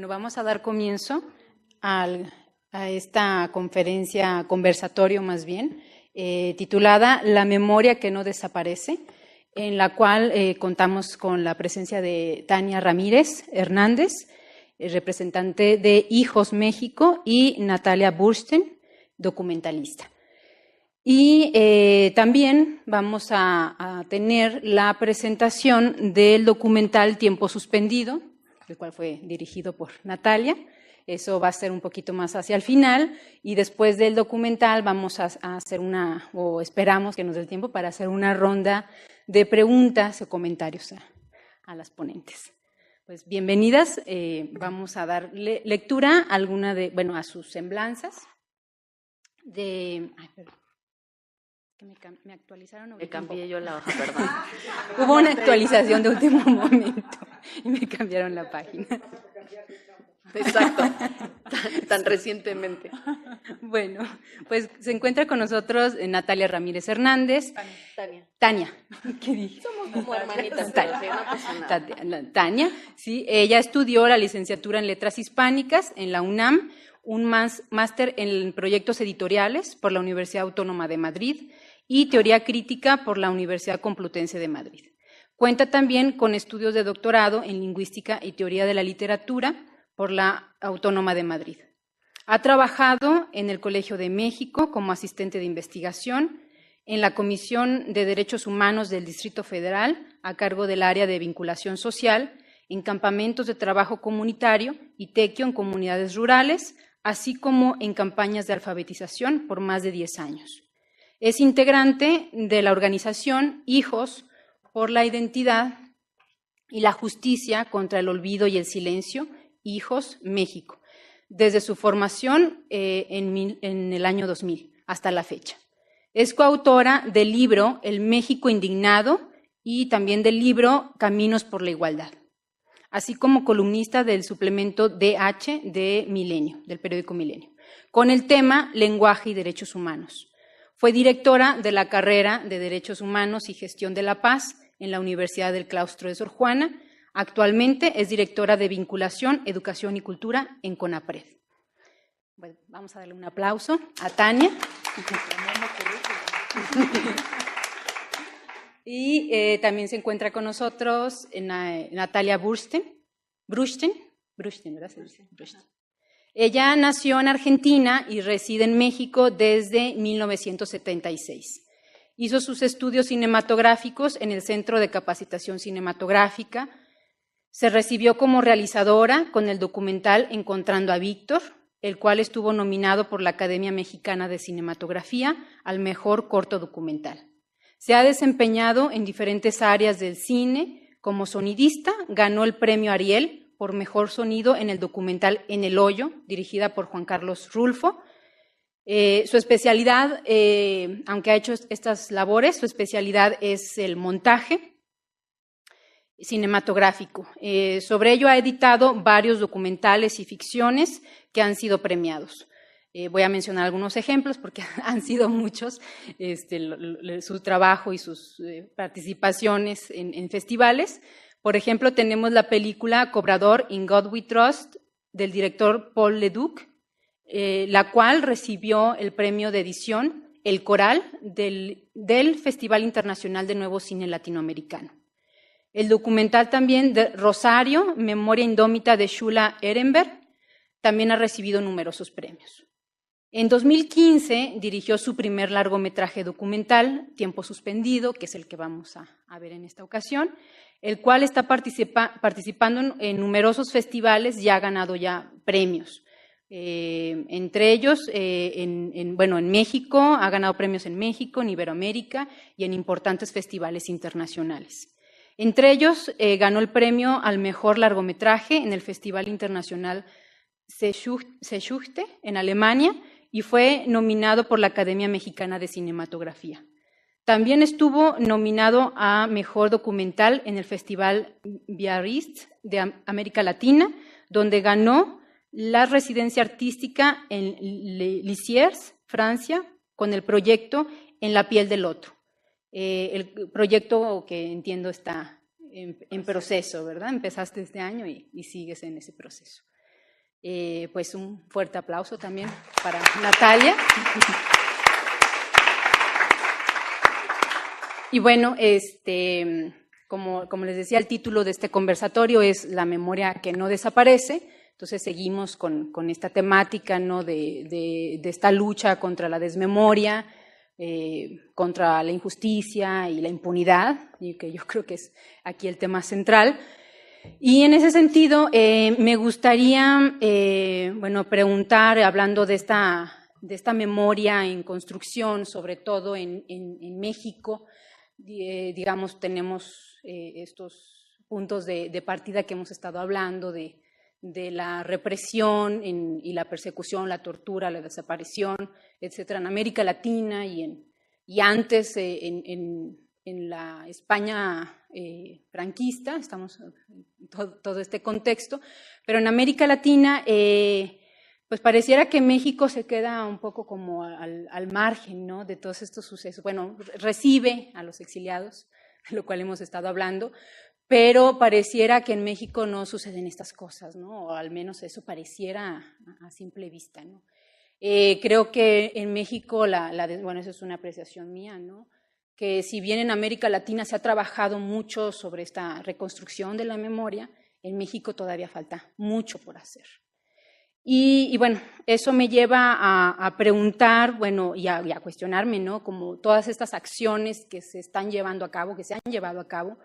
Bueno, vamos a dar comienzo a esta conferencia, conversatorio más bien, titulada La memoria que no desaparece, en la cual contamos con la presencia de Tania Ramírez Hernández, representante de Hijos México, y Natalia Burstein, documentalista. Y también vamos a tener la presentación del documental Tiempo Suspendido, el cual fue dirigido por Natalia. Eso va a ser un poquito más hacia el final, y después del documental vamos a hacer o esperamos que nos dé el tiempo para hacer una ronda de preguntas o comentarios a las ponentes. Pues bienvenidas, vamos a darle lectura a sus semblanzas. Ay, perdón. Que me actualizaron. Me cambié yo la hoja, perdón. Hubo una actualización de último momento y me cambiaron la página. Exacto, tan recientemente. Bueno, pues se encuentra con nosotros Natalia Ramírez Hernández. Tania. ¿Qué dije? Somos como hermanitas. Tania, sí, ella estudió la licenciatura en Letras Hispánicas en la UNAM, un máster en proyectos editoriales por la Universidad Autónoma de Madrid y teoría crítica por la Universidad Complutense de Madrid. Cuenta también con estudios de doctorado en lingüística y teoría de la literatura por la Autónoma de Madrid. Ha trabajado en el Colegio de México como asistente de investigación, en la Comisión de Derechos Humanos del Distrito Federal, a cargo del área de vinculación social, en campamentos de trabajo comunitario y tequio en comunidades rurales, así como en campañas de alfabetización por más de 10 años. Es integrante de la organización Hijos por la Identidad y la Justicia contra el Olvido y el Silencio, Hijos México, desde su formación en el año 2000 hasta la fecha. Es coautora del libro El México Indignado y también del libro Caminos por la Igualdad, así como columnista del suplemento DH de Milenio, del periódico Milenio, con el tema Lenguaje y Derechos Humanos. Fue directora de la carrera de Derechos Humanos y Gestión de la Paz en la Universidad del Claustro de Sor Juana. Actualmente es directora de Vinculación, Educación y Cultura en CONAPRED. Bueno, vamos a darle un aplauso a Tania. Y también se encuentra con nosotros Natalia Burstein, ¿verdad? Burstein. Ella nació en Argentina y reside en México desde 1976. Hizo sus estudios cinematográficos en el Centro de Capacitación Cinematográfica. Se recibió como realizadora con el documental Encontrando a Víctor, el cual estuvo nominado por la Academia Mexicana de Cinematografía al mejor corto documental. Se ha desempeñado en diferentes áreas del cine. Como sonidista, ganó el premio Ariel por mejor sonido en el documental En el Hoyo, dirigida por Juan Carlos Rulfo. Su especialidad, aunque ha hecho estas labores, su especialidad es el montaje cinematográfico. Sobre ello ha editado varios documentales y ficciones que han sido premiados. Voy a mencionar algunos ejemplos porque han sido muchos su trabajo y sus participaciones en festivales. Por ejemplo, tenemos la película Cobrador, In God We Trust, del director Paul Leduc, la cual recibió el premio de edición El Coral del Festival Internacional de Nuevo Cine Latinoamericano. El documental también de Rosario, Memoria Indómita de Shula Ehrenberg, también ha recibido numerosos premios. En 2015 dirigió su primer largometraje documental, Tiempo Suspendido, que es el que vamos a ver en esta ocasión, el cual está participando en numerosos festivales y ha ganado ya premios. Entre ellos, en México, ha ganado premios en México, en Iberoamérica y en importantes festivales internacionales. Entre ellos, ganó el premio al mejor largometraje en el Festival Internacional Seechuchte en Alemania y fue nominado por la Academia Mexicana de Cinematografía. También estuvo nominado a Mejor Documental en el Festival Biarritz de América Latina, donde ganó la residencia artística en Lisieux, Francia, con el proyecto En la piel del otro. El proyecto que entiendo está en proceso, ¿verdad? Empezaste este año y sigues en ese proceso. Pues un fuerte aplauso también para Natalia. Y bueno, como les decía, el título de este conversatorio es La memoria que no desaparece. Entonces seguimos con esta temática, ¿no?, de esta lucha contra la desmemoria, contra la injusticia y la impunidad, y que yo creo que es aquí el tema central. Y en ese sentido, me gustaría preguntar, hablando de esta memoria en construcción, sobre todo en México, digamos, tenemos estos puntos de partida que hemos estado hablando de la represión y la persecución, la tortura, la desaparición, etcétera, en América Latina y antes en la España franquista, estamos en todo este contexto, pero en América Latina pues pareciera que México se queda un poco como al margen, ¿no?, de todos estos sucesos. Bueno, recibe a los exiliados, de lo cual hemos estado hablando, pero pareciera que en México no suceden estas cosas, ¿no?, o al menos eso pareciera a simple vista, ¿no? Creo que en México, bueno, eso es una apreciación mía, ¿no?, que si bien en América Latina se ha trabajado mucho sobre esta reconstrucción de la memoria, en México todavía falta mucho por hacer. Y bueno, eso me lleva a preguntar, bueno, y a cuestionarme, ¿no?, como todas estas acciones que se están llevando a cabo, que se han llevado a cabo,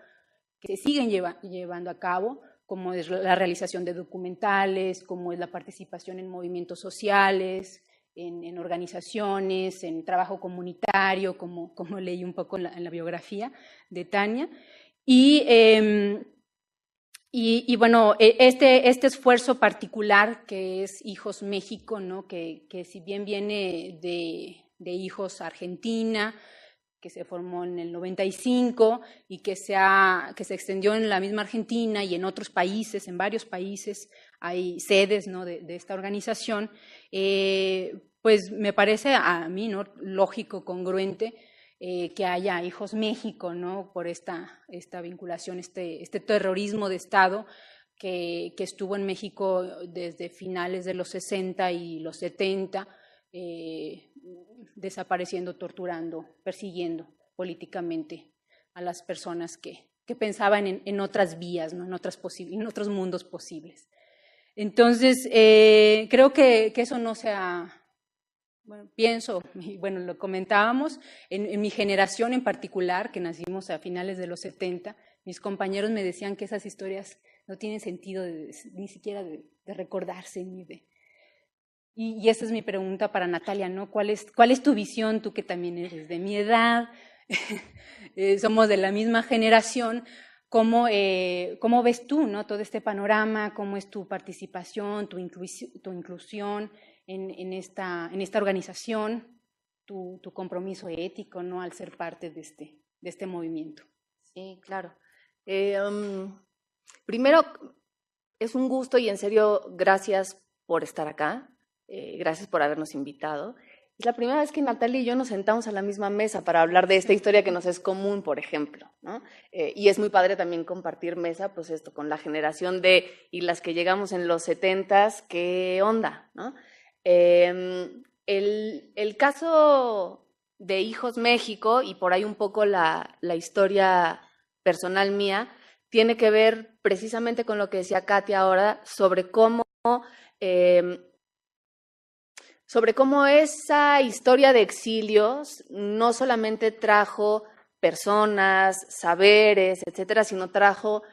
que se siguen llevando a cabo, como es la realización de documentales, como es la participación en movimientos sociales, en organizaciones, en trabajo comunitario, como leí un poco en la biografía de Tania. Y bueno, este esfuerzo particular que es Hijos México, ¿no?, que si bien viene de Hijos Argentina, que se formó en el 95 y que se extendió en la misma Argentina y en otros países, en varios países hay sedes, ¿no?, de esta organización, pues me parece a mí, ¿no?, lógico, congruente, que haya Hijos México, ¿no?, por esta vinculación, este terrorismo de Estado que estuvo en México desde finales de los 60 y los 70, desapareciendo, torturando, persiguiendo políticamente a las personas que pensaban en otras vías, ¿no?, en otros mundos posibles. Entonces, creo que eso no se ha... Bueno, pienso, bueno, lo comentábamos, en mi generación en particular, que nacimos a finales de los 70, mis compañeros me decían que esas historias no tienen sentido ni siquiera de recordarse, y esa es mi pregunta para Natalia, ¿no? ¿Cuál es tu visión, tú que también eres de mi edad, somos de la misma generación? ¿Cómo ves tú, ¿no?, todo este panorama? ¿Cómo es tu participación, tu inclusión en esta organización, tu compromiso ético, ¿no?, al ser parte de este movimiento? Sí, claro. Primero, es un gusto y en serio, gracias por estar acá. Gracias por habernos invitado. Es la primera vez que Natalia y yo nos sentamos a la misma mesa para hablar de esta historia que nos es común, por ejemplo, ¿no? Y es muy padre también compartir mesa, pues esto, con la generación y las que llegamos en los 70s, ¿qué onda?, ¿no? El caso de Hijos México, y por ahí un poco la historia personal mía, tiene que ver precisamente con lo que decía Katia ahora, sobre cómo esa historia de exilios no solamente trajo personas, saberes, etcétera, sino trajo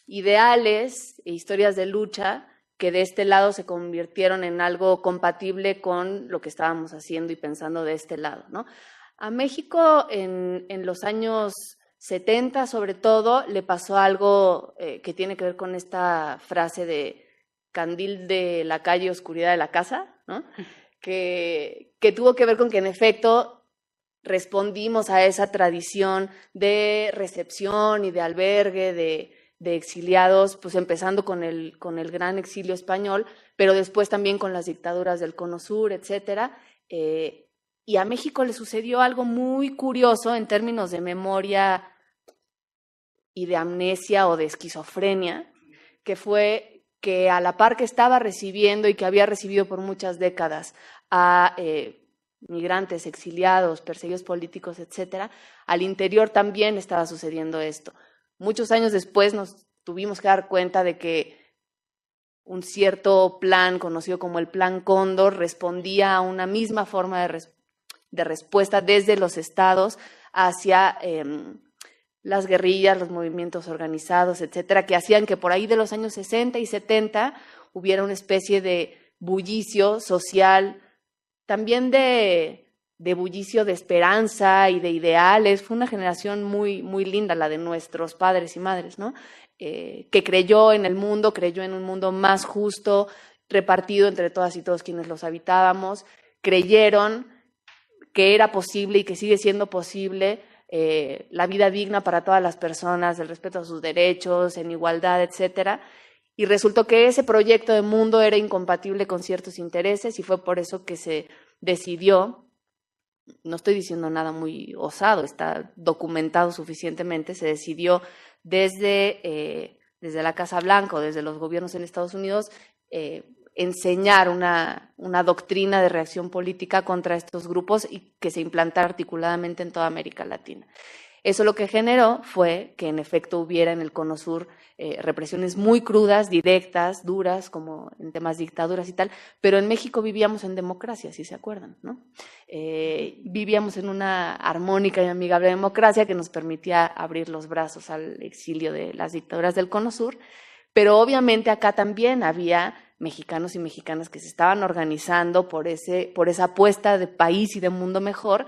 ideales e historias de lucha que de este lado se convirtieron en algo compatible con lo que estábamos haciendo y pensando de este lado, ¿no? A México en los años 70, sobre todo, le pasó algo que tiene que ver con esta frase de candil de la calle, oscuridad de la casa, ¿no? Que tuvo que ver con que, en efecto, respondimos a esa tradición de recepción y de albergue de exiliados, pues empezando con el gran exilio español, pero después también con las dictaduras del Cono Sur, etcétera. Y a México le sucedió algo muy curioso en términos de memoria y de amnesia o de esquizofrenia, que fue que a la par que estaba recibiendo y que había recibido por muchas décadas a migrantes, exiliados, perseguidos políticos, etcétera, al interior también estaba sucediendo esto. Muchos años después nos tuvimos que dar cuenta de que un cierto plan, conocido como el Plan Cóndor, respondía a una misma forma de respuesta desde los estados hacia las guerrillas, los movimientos organizados, etcétera, que hacían que por ahí de los años 60 y 70 hubiera una especie de bullicio social, también de bullicio de esperanza y de ideales. Fue una generación muy, muy linda la de nuestros padres y madres, ¿no? Que creyó en el mundo, creyó en un mundo más justo, repartido entre todas y todos quienes los habitábamos, creyeron que era posible y que sigue siendo posible la vida digna para todas las personas, el respeto a sus derechos, en igualdad, etcétera. Y resultó que ese proyecto de mundo era incompatible con ciertos intereses y fue por eso que se decidió, no estoy diciendo nada muy osado, está documentado suficientemente, se decidió desde la Casa Blanca o desde los gobiernos en Estados Unidos enseñar una doctrina de reacción política contra estos grupos y que se implantara articuladamente en toda América Latina. Eso lo que generó fue que en efecto hubiera en el Cono Sur represiones muy crudas, directas, duras, como en temas de dictaduras y tal, pero en México vivíamos en democracia, si se acuerdan, ¿no? Vivíamos en una armónica y amigable democracia que nos permitía abrir los brazos al exilio de las dictaduras del Cono Sur, pero obviamente acá también había mexicanos y mexicanas que se estaban organizando por esa apuesta de país y de mundo mejor,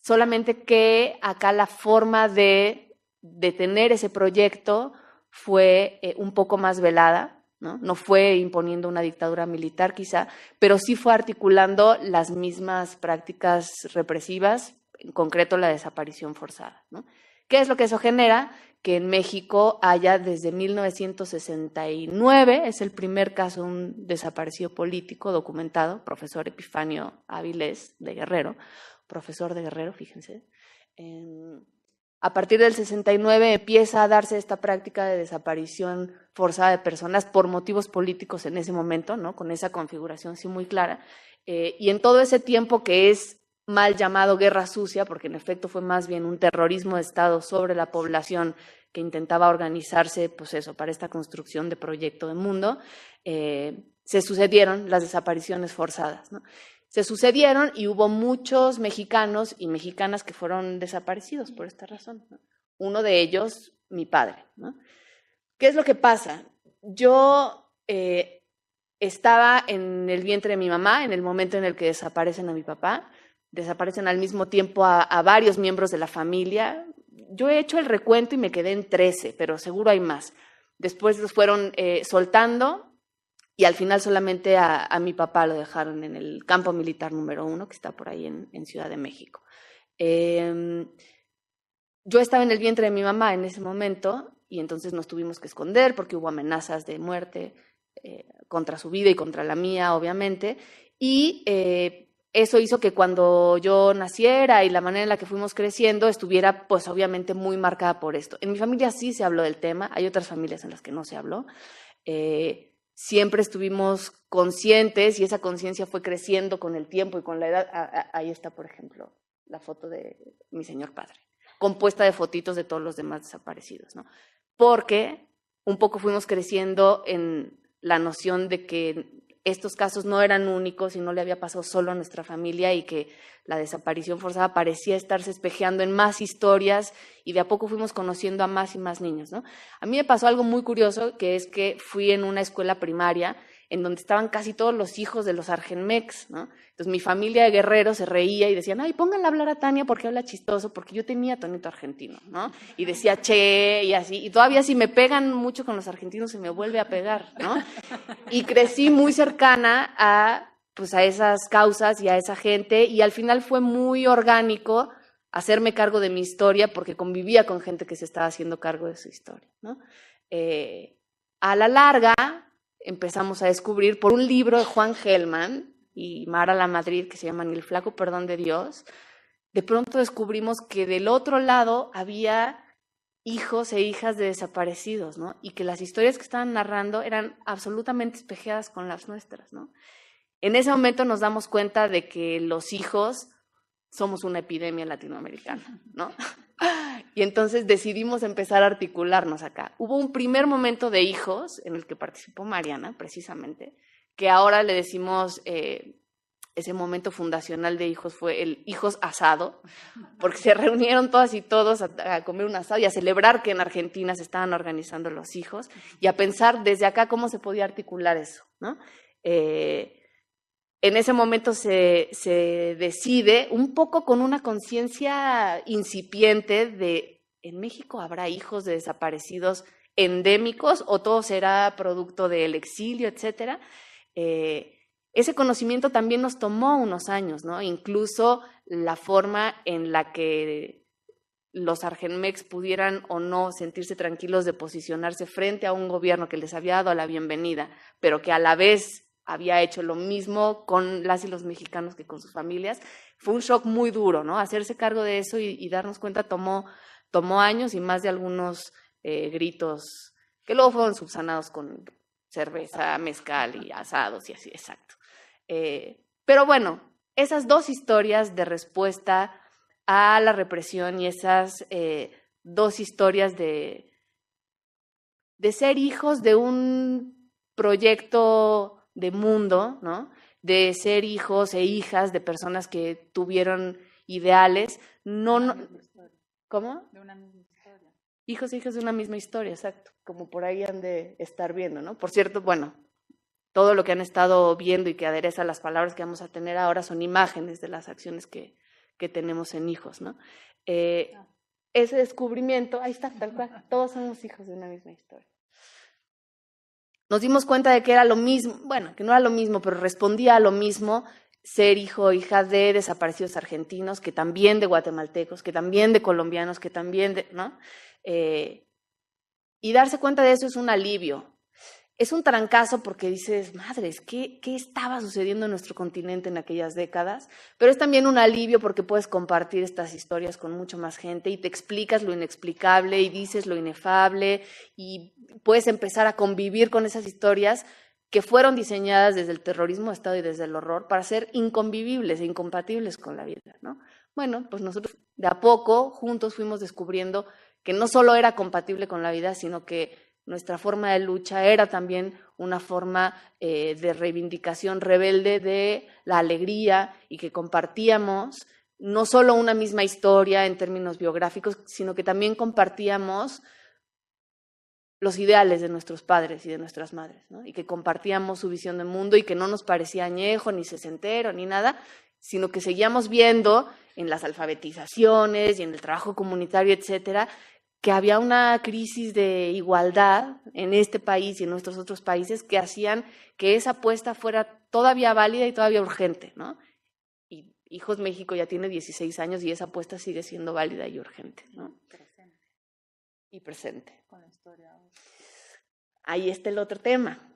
solamente que acá la forma de detener ese proyecto fue un poco más velada, ¿no? No fue imponiendo una dictadura militar quizá, pero sí fue articulando las mismas prácticas represivas, en concreto la desaparición forzada, ¿no? ¿Qué es lo que eso genera? Que en México haya desde 1969, es el primer caso de un desaparecido político documentado, profesor Epifanio Avilés de Guerrero, profesor de Guerrero, fíjense. A partir del 69 empieza a darse esta práctica de desaparición forzada de personas por motivos políticos en ese momento, ¿no? Con esa configuración sí muy clara. Y en todo ese tiempo que es mal llamado guerra sucia, porque en efecto fue más bien un terrorismo de Estado sobre la población que intentaba organizarse, pues eso, para esta construcción de proyecto de mundo, se sucedieron las desapariciones forzadas, ¿no? Se sucedieron y hubo muchos mexicanos y mexicanas que fueron desaparecidos por esta razón, ¿no? Uno de ellos, mi padre, ¿no? ¿Qué es lo que pasa? Yo estaba en el vientre de mi mamá en el momento en el que desaparecen a mi papá, desaparecen al mismo tiempo a varios miembros de la familia. Yo he hecho el recuento y me quedé en 13, pero seguro hay más. Después los fueron soltando. Y al final solamente a mi papá lo dejaron en el campo militar número 1, que está por ahí en Ciudad de México. Yo estaba en el vientre de mi mamá en ese momento y entonces nos tuvimos que esconder porque hubo amenazas de muerte contra su vida y contra la mía, obviamente. Y eso hizo que cuando yo naciera y la manera en la que fuimos creciendo estuviera, pues obviamente, muy marcada por esto. En mi familia sí se habló del tema, hay otras familias en las que no se habló. Siempre estuvimos conscientes y esa conciencia fue creciendo con el tiempo y con la edad. Ahí está, por ejemplo, la foto de mi señor padre, compuesta de fotitos de todos los demás desaparecidos, ¿no? Porque un poco fuimos creciendo en la noción de que estos casos no eran únicos y no le había pasado solo a nuestra familia y que la desaparición forzada parecía estarse espejeando en más historias y de a poco fuimos conociendo a más y más niños, ¿no? A mí me pasó algo muy curioso, que es que fui en una escuela primaria en donde estaban casi todos los hijos de los Argenmex, ¿no? Entonces mi familia de guerreros se reía y decían, ay, pónganla a hablar a Tania porque habla chistoso, porque yo tenía tonito argentino, ¿no? Y decía, che, y así, y todavía si me pegan mucho con los argentinos se me vuelve a pegar, ¿no? Y crecí muy cercana a esas causas y a esa gente, y al final fue muy orgánico hacerme cargo de mi historia porque convivía con gente que se estaba haciendo cargo de su historia, ¿no? A la larga empezamos a descubrir por un libro de Juan Gelman y Mara Lamadrid que se llama Ni el flaco perdón de Dios, de pronto descubrimos que del otro lado había hijos e hijas de desaparecidos, ¿no? Y que las historias que estaban narrando eran absolutamente espejeadas con las nuestras, ¿no? En ese momento nos damos cuenta de que los hijos somos una epidemia latinoamericana, ¿no? Y entonces decidimos empezar a articularnos acá. Hubo un primer momento de hijos en el que participó Mariana, precisamente, que ahora le decimos, ese momento fundacional de hijos fue el hijos asado, porque se reunieron todas y todos a comer un asado y a celebrar que en Argentina se estaban organizando los hijos y a pensar desde acá cómo se podía articular eso, ¿no? En ese momento se decide, un poco con una conciencia incipiente de, ¿en México habrá hijos de desaparecidos endémicos o todo será producto del exilio, etcétera? Ese conocimiento también nos tomó unos años, ¿no? Incluso la forma en la que los argenmex pudieran o no sentirse tranquilos de posicionarse frente a un gobierno que les había dado la bienvenida, pero que a la vez había hecho lo mismo con las y los mexicanos que con sus familias, fue un shock muy duro, ¿no? Hacerse cargo de eso y darnos cuenta tomó años y más de algunos gritos que luego fueron subsanados con cerveza, mezcal y asados y así, exacto. Pero bueno, esas dos historias de respuesta a la represión y esas dos historias de ser hijos de un proyecto de mundo, ¿no? De ser hijos e hijas de personas que tuvieron ideales, ¿cómo? De una misma historia. Hijos e hijas de una misma historia, exacto, como por ahí han de estar viendo, ¿no? Por cierto, bueno, todo lo que han estado viendo y que adereza las palabras que vamos a tener ahora son imágenes de las acciones que tenemos en hijos, ¿no? Ese descubrimiento, ahí está, tal cual, todos somos hijos de una misma historia. Nos dimos cuenta de que era lo mismo, bueno, que no era lo mismo, pero respondía a lo mismo ser hijo o hija de desaparecidos argentinos, que también de guatemaltecos, que también de colombianos, que también de, ¿no? Y darse cuenta de eso es un alivio. Es un trancazo porque dices, madres, ¿qué estaba sucediendo en nuestro continente en aquellas décadas? Pero es también un alivio porque puedes compartir estas historias con mucho más gente y te explicas lo inexplicable y dices lo inefable y puedes empezar a convivir con esas historias que fueron diseñadas desde el terrorismo de Estado y desde el horror para ser inconvivibles e incompatibles con la vida, ¿no? Bueno, pues nosotros de a poco juntos fuimos descubriendo que no solo era compatible con la vida, sino que nuestra forma de lucha era también una forma de reivindicación rebelde de la alegría y que compartíamos no solo una misma historia en términos biográficos, sino que también compartíamos los ideales de nuestros padres y de nuestras madres, ¿no? Y que compartíamos su visión del mundo y que no nos parecía añejo, ni sesentero, ni nada, sino que seguíamos viendo en las alfabetizaciones y en el trabajo comunitario, etcétera, que había una crisis de igualdad en este país y en nuestros otros países que hacían que esa apuesta fuera todavía válida y todavía urgente, ¿no? Y Hijos México ya tiene 16 años y esa apuesta sigue siendo válida y urgente, ¿no? Presente. Y presente. Con la historia. Ahí está el otro tema.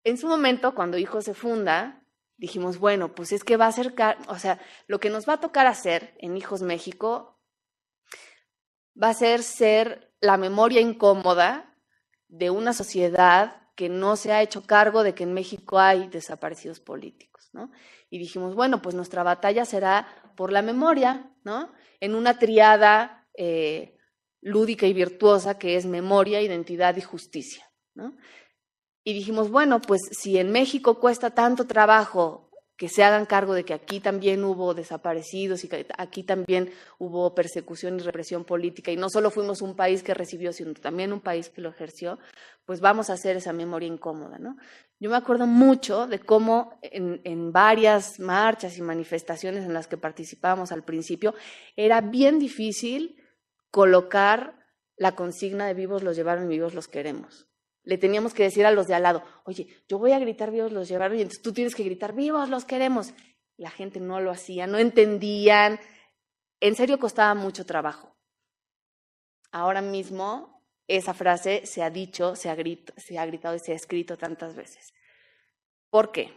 En su momento, cuando Hijos se funda, dijimos, bueno, pues es que va a ser, o sea, lo que nos va a tocar hacer en Hijos México va a ser la memoria incómoda de una sociedad que no se ha hecho cargo de que en México hay desaparecidos políticos, ¿no? Y dijimos, bueno, pues nuestra batalla será por la memoria, ¿no? En una triada lúdica y virtuosa que es memoria, identidad y justicia, ¿no? Y dijimos, bueno, pues si en México cuesta tanto trabajo que se hagan cargo de que aquí también hubo desaparecidos y que aquí también hubo persecución y represión política y no solo fuimos un país que recibió, sino también un país que lo ejerció, pues vamos a hacer esa memoria incómoda, ¿no? Yo me acuerdo mucho de cómo en varias marchas y manifestaciones en las que participábamos al principio era bien difícil colocar la consigna de vivos los llevaron y vivos los queremos. Le teníamos que decir a los de al lado, oye, yo voy a gritar vivos los llevaron y entonces tú tienes que gritar vivos los queremos. La gente no lo hacía, no entendían. En serio costaba mucho trabajo. Ahora mismo esa frase se ha dicho, se ha gritado y se ha escrito tantas veces. ¿Por qué?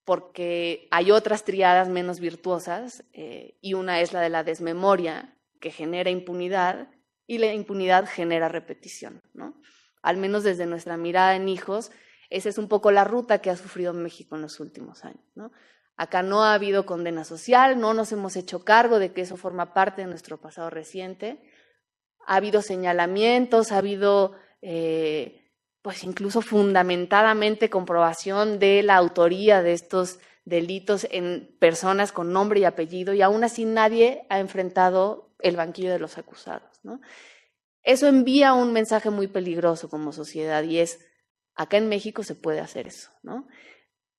Porque hay otras triadas menos virtuosas y una es la de la desmemoria que genera impunidad y la impunidad genera repetición, ¿no? Al menos desde nuestra mirada en hijos, esa es un poco la ruta que ha sufrido México en los últimos años, ¿no? Acá no ha habido condena social, no nos hemos hecho cargo de que eso forma parte de nuestro pasado reciente. Ha habido señalamientos, ha habido pues incluso fundamentadamente comprobación de la autoría de estos delitos en personas con nombre y apellido, y aún así nadie ha enfrentado el banquillo de los acusados, ¿no? Eso envía un mensaje muy peligroso como sociedad, y es, acá en México se puede hacer eso, ¿no?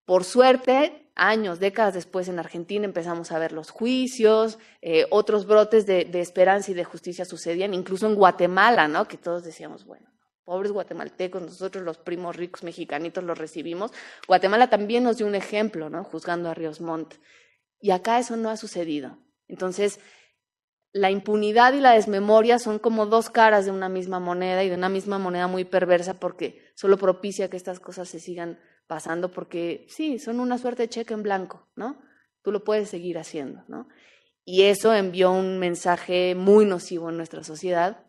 Por suerte, años, décadas después en Argentina empezamos a ver los juicios, otros brotes de esperanza y de justicia sucedían, incluso en Guatemala, ¿no? Que todos decíamos, bueno, pobres guatemaltecos, nosotros los primos ricos mexicanitos los recibimos. Guatemala también nos dio un ejemplo, ¿no? Juzgando a Ríos Montt. Y acá eso no ha sucedido. Entonces, la impunidad y la desmemoria son como dos caras de una misma moneda, y de una misma moneda muy perversa, porque solo propicia que estas cosas se sigan pasando, porque sí, son una suerte de cheque en blanco, ¿no? Tú lo puedes seguir haciendo, ¿no? Y eso envió un mensaje muy nocivo en nuestra sociedad,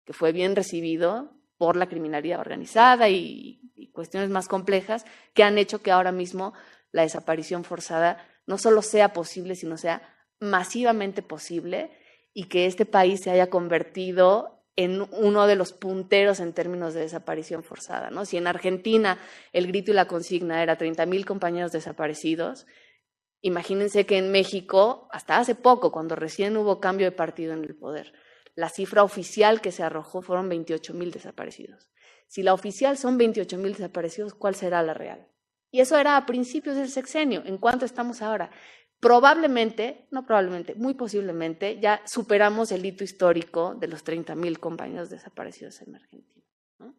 que fue bien recibido por la criminalidad organizada y cuestiones más complejas, que han hecho que ahora mismo la desaparición forzada no solo sea posible, sino sea masivamente posible, y que este país se haya convertido en uno de los punteros en términos de desaparición forzada, ¿no? Si en Argentina el grito y la consigna era 30,000 compañeros desaparecidos, imagínense que en México, hasta hace poco, cuando recién hubo cambio de partido en el poder, la cifra oficial que se arrojó fueron 28,000 desaparecidos. Si la oficial son 28,000 desaparecidos, ¿cuál será la real? Y eso era a principios del sexenio. ¿En cuánto estamos ahora? Probablemente, no probablemente, muy posiblemente, ya superamos el hito histórico de los 30,000 compañeros desaparecidos en Argentina, ¿no?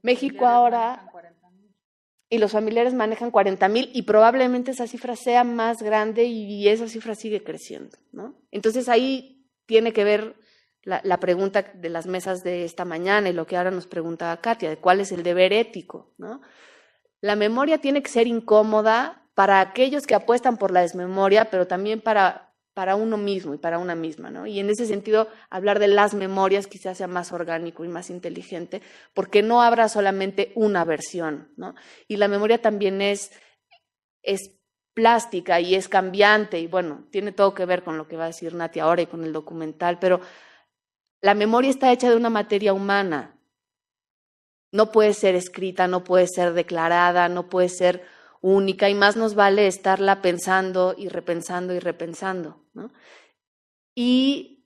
México ahora, y los familiares manejan 40,000, y probablemente esa cifra sea más grande, y esa cifra sigue creciendo, ¿no? Entonces ahí tiene que ver la pregunta de las mesas de esta mañana, y lo que ahora nos preguntaba Katia, de cuál es el deber ético, ¿no? La memoria tiene que ser incómoda para aquellos que apuestan por la desmemoria, pero también para uno mismo y para una misma, ¿no? Y en ese sentido, hablar de las memorias quizás sea más orgánico y más inteligente, porque no habrá solamente una versión, ¿no? Y la memoria también es plástica y es cambiante, y bueno, tiene todo que ver con lo que va a decir Nati ahora y con el documental, pero la memoria está hecha de una materia humana. No puede ser escrita, no puede ser declarada, no puede ser única, y más nos vale estarla pensando y repensando, ¿no? Y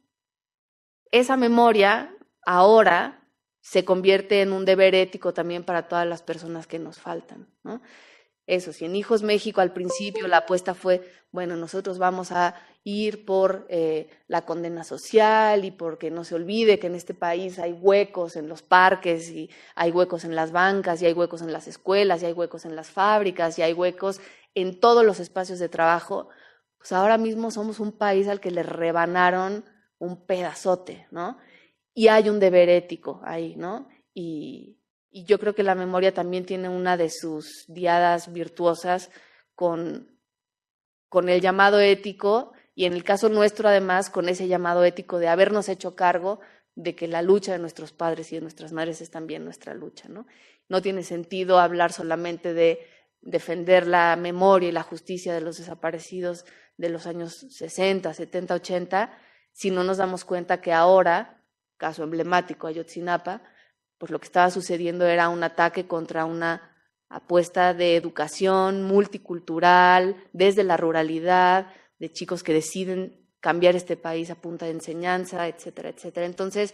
esa memoria ahora se convierte en un deber ético también para todas las personas que nos faltan, ¿no? Eso, si en Hijos México al principio la apuesta fue, bueno, nosotros vamos a ir por la condena social y porque no se olvide que en este país hay huecos en los parques, y hay huecos en las bancas, y hay huecos en las escuelas, y hay huecos en las fábricas, y hay huecos en todos los espacios de trabajo, pues ahora mismo somos un país al que le rebanaron un pedazote, ¿no? Y hay un deber ético ahí, ¿no? Y yo creo que la memoria también tiene una de sus diadas virtuosas con el llamado ético, y en el caso nuestro además con ese llamado ético de habernos hecho cargo de que la lucha de nuestros padres y de nuestras madres es también nuestra lucha, ¿no? No tiene sentido hablar solamente de defender la memoria y la justicia de los desaparecidos de los años 60, 70, 80, si no nos damos cuenta que ahora, caso emblemático Ayotzinapa, pues lo que estaba sucediendo era un ataque contra una apuesta de educación multicultural, desde la ruralidad, de chicos que deciden cambiar este país a punta de enseñanza, etcétera, etcétera. Entonces,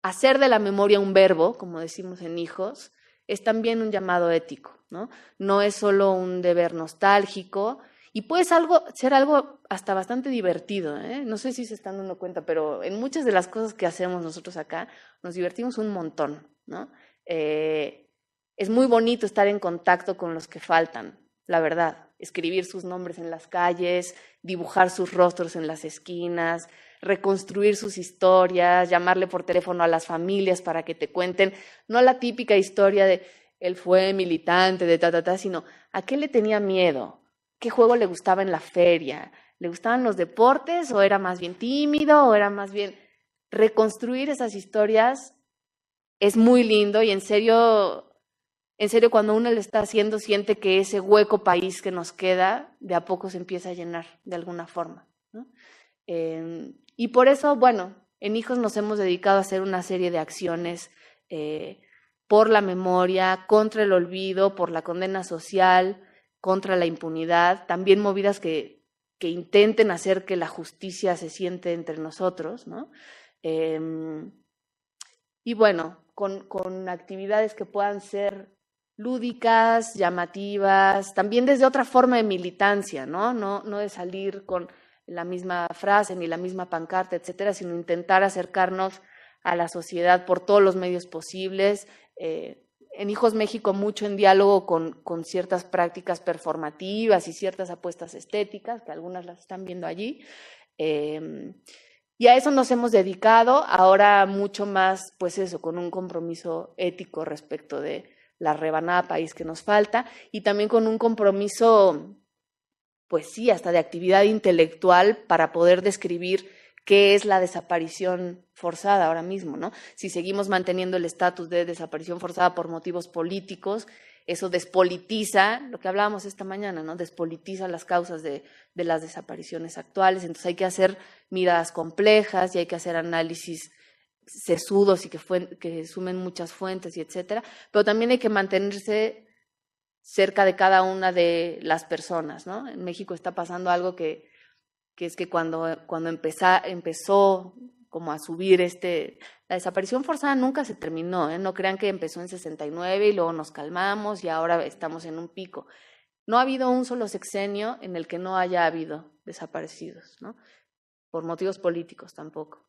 hacer de la memoria un verbo, como decimos en Hijos, es también un llamado ético, ¿no? No es solo un deber nostálgico, y puede ser algo hasta bastante divertido, ¿eh? No sé si se están dando cuenta, pero en muchas de las cosas que hacemos nosotros acá nos divertimos un montón, ¿no? Es muy bonito estar en contacto con los que faltan, la verdad. Escribir sus nombres en las calles, dibujar sus rostros en las esquinas, reconstruir sus historias, llamarle por teléfono a las familias para que te cuenten, no la típica historia de él fue militante, de sino a qué le tenía miedo, qué juego le gustaba en la feria, le gustaban los deportes o era más bien tímido o era más bien... reconstruir esas historias es muy lindo y en serio, cuando uno lo está haciendo, siente que ese hueco país que nos queda, de a poco se empieza a llenar de alguna forma, ¿no? Y por eso, bueno, en Hijos nos hemos dedicado a hacer una serie de acciones por la memoria, contra el olvido, por la condena social, contra la impunidad, también movidas que intenten hacer que la justicia se siente entre nosotros, ¿no? Y bueno, con actividades que puedan ser lúdicas, llamativas, también desde otra forma de militancia, ¿no? No de salir con la misma frase ni la misma pancarta, etcétera, sino intentar acercarnos a la sociedad por todos los medios posibles. En Hijos México mucho en diálogo con ciertas prácticas performativas y ciertas apuestas estéticas, que algunas las están viendo allí. Y a eso nos hemos dedicado, ahora mucho más, pues eso, con un compromiso ético respecto de la rebanada país que nos falta, y también con un compromiso, pues sí, hasta de actividad intelectual para poder describir qué es la desaparición forzada ahora mismo, ¿no? Si seguimos manteniendo el estatus de desaparición forzada por motivos políticos, eso despolitiza, lo que hablábamos esta mañana, ¿no? Despolitiza las causas de las desapariciones actuales. Entonces hay que hacer miradas complejas y hay que hacer análisis sesudos y que sumen muchas fuentes y etcétera, pero también hay que mantenerse cerca de cada una de las personas, ¿no? En México está pasando algo que es que cuando empezó como a subir la desaparición forzada nunca se terminó, ¿eh? No crean que empezó en 69 y luego nos calmamos y ahora estamos en un pico. No ha habido un solo sexenio en el que no haya habido desaparecidos, ¿no? Por motivos políticos tampoco.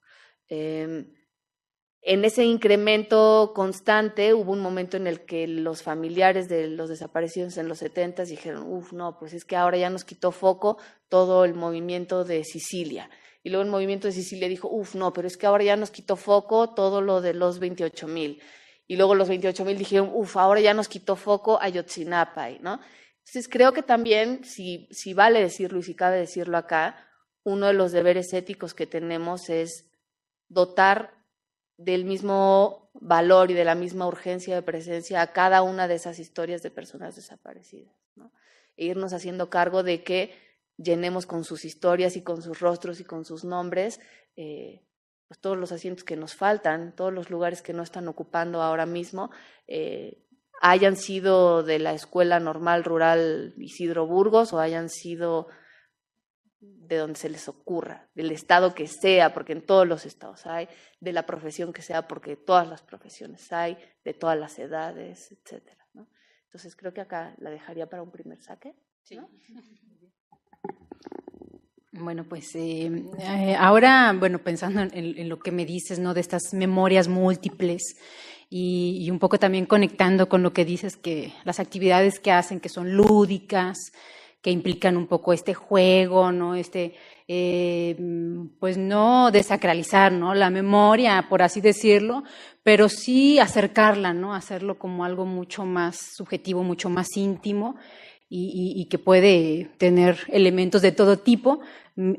En ese incremento constante hubo un momento en el que los familiares de los desaparecidos en los 70 dijeron, no, pues es que ahora ya nos quitó foco todo el movimiento de Sicilia. Y luego el movimiento de Sicilia dijo, no, pero es que ahora ya nos quitó foco todo lo de los 28,000. Y luego los 28,000 dijeron, ahora ya nos quitó foco Ayotzinapa, ¿no? Entonces creo que también, si vale decirlo y si cabe decirlo acá, uno de los deberes éticos que tenemos es dotar del mismo valor y de la misma urgencia de presencia a cada una de esas historias de personas desaparecidas, ¿no? E irnos haciendo cargo de que llenemos con sus historias y con sus rostros y con sus nombres pues todos los asientos que nos faltan, todos los lugares que no están ocupando ahora mismo, hayan sido de la Escuela Normal Rural Isidro Burgos o hayan sido de donde se les ocurra, del estado que sea, porque en todos los estados hay, de la profesión que sea, porque todas las profesiones hay, de todas las edades, etcétera, ¿no? Entonces creo que acá la dejaría para un primer saque, ¿no? Sí. Bueno, pues ahora, bueno, pensando en lo que me dices, ¿no? De estas memorias múltiples y un poco también conectando con lo que dices, que las actividades que hacen, que son lúdicas, que implican un poco este juego, ¿no? Pues no desacralizar, ¿no? La memoria, por así decirlo, pero sí acercarla, ¿no? Hacerlo como algo mucho más subjetivo, mucho más íntimo y que puede tener elementos de todo tipo.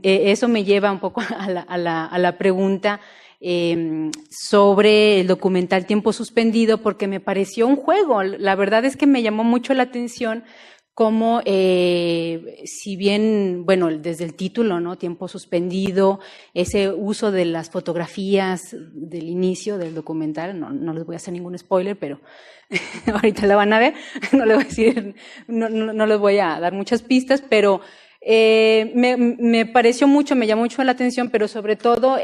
Eso me lleva un poco a la pregunta sobre el documental Tiempo Suspendido, porque me pareció un juego. La verdad es que me llamó mucho la atención como si bien, bueno, desde el título, ¿no? Tiempo suspendido, ese uso de las fotografías del inicio del documental, no les voy a hacer ningún spoiler, pero ahorita la van a ver, no les voy a decir, no les voy a dar muchas pistas, pero me pareció mucho, me llamó mucho la atención, pero sobre todo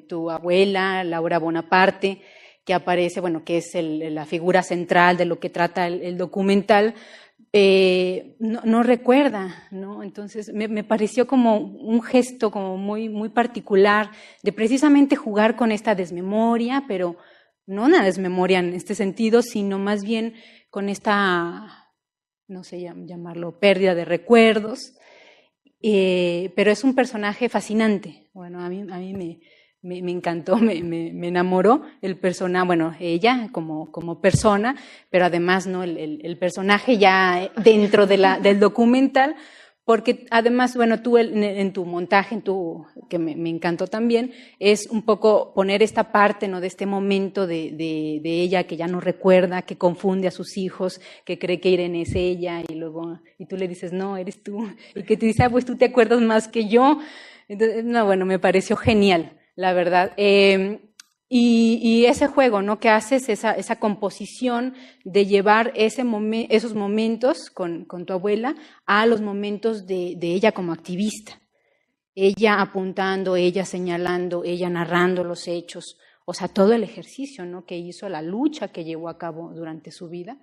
tu abuela, Laura Bonaparte, que aparece, bueno, que es la figura central de lo que trata el documental, no recuerda, ¿no? Entonces me pareció como un gesto como muy particular de precisamente jugar con esta desmemoria, pero no una desmemoria en este sentido, sino más bien con esta, no sé llamarlo, pérdida de recuerdos, pero es un personaje fascinante. Bueno, a mí me encantó, me enamoró el personaje, bueno, ella como persona, pero además, ¿no? El personaje ya dentro del documental, Porque además, bueno, tú en tu montaje, que me encantó también, es un poco poner esta parte, ¿no? De este momento de ella que ya no recuerda, que confunde a sus hijos, que cree que Irene es ella, y tú le dices, no, eres tú, y que te dice, pues tú te acuerdas más que yo. Entonces, no, bueno, me pareció genial, la verdad. Y ese juego, ¿no? Que haces esa composición de llevar esos momentos con tu abuela a los momentos de ella como activista. Ella apuntando, ella señalando, ella narrando los hechos. O sea, todo el ejercicio, ¿no? Que hizo, la lucha que llevó a cabo durante su vida.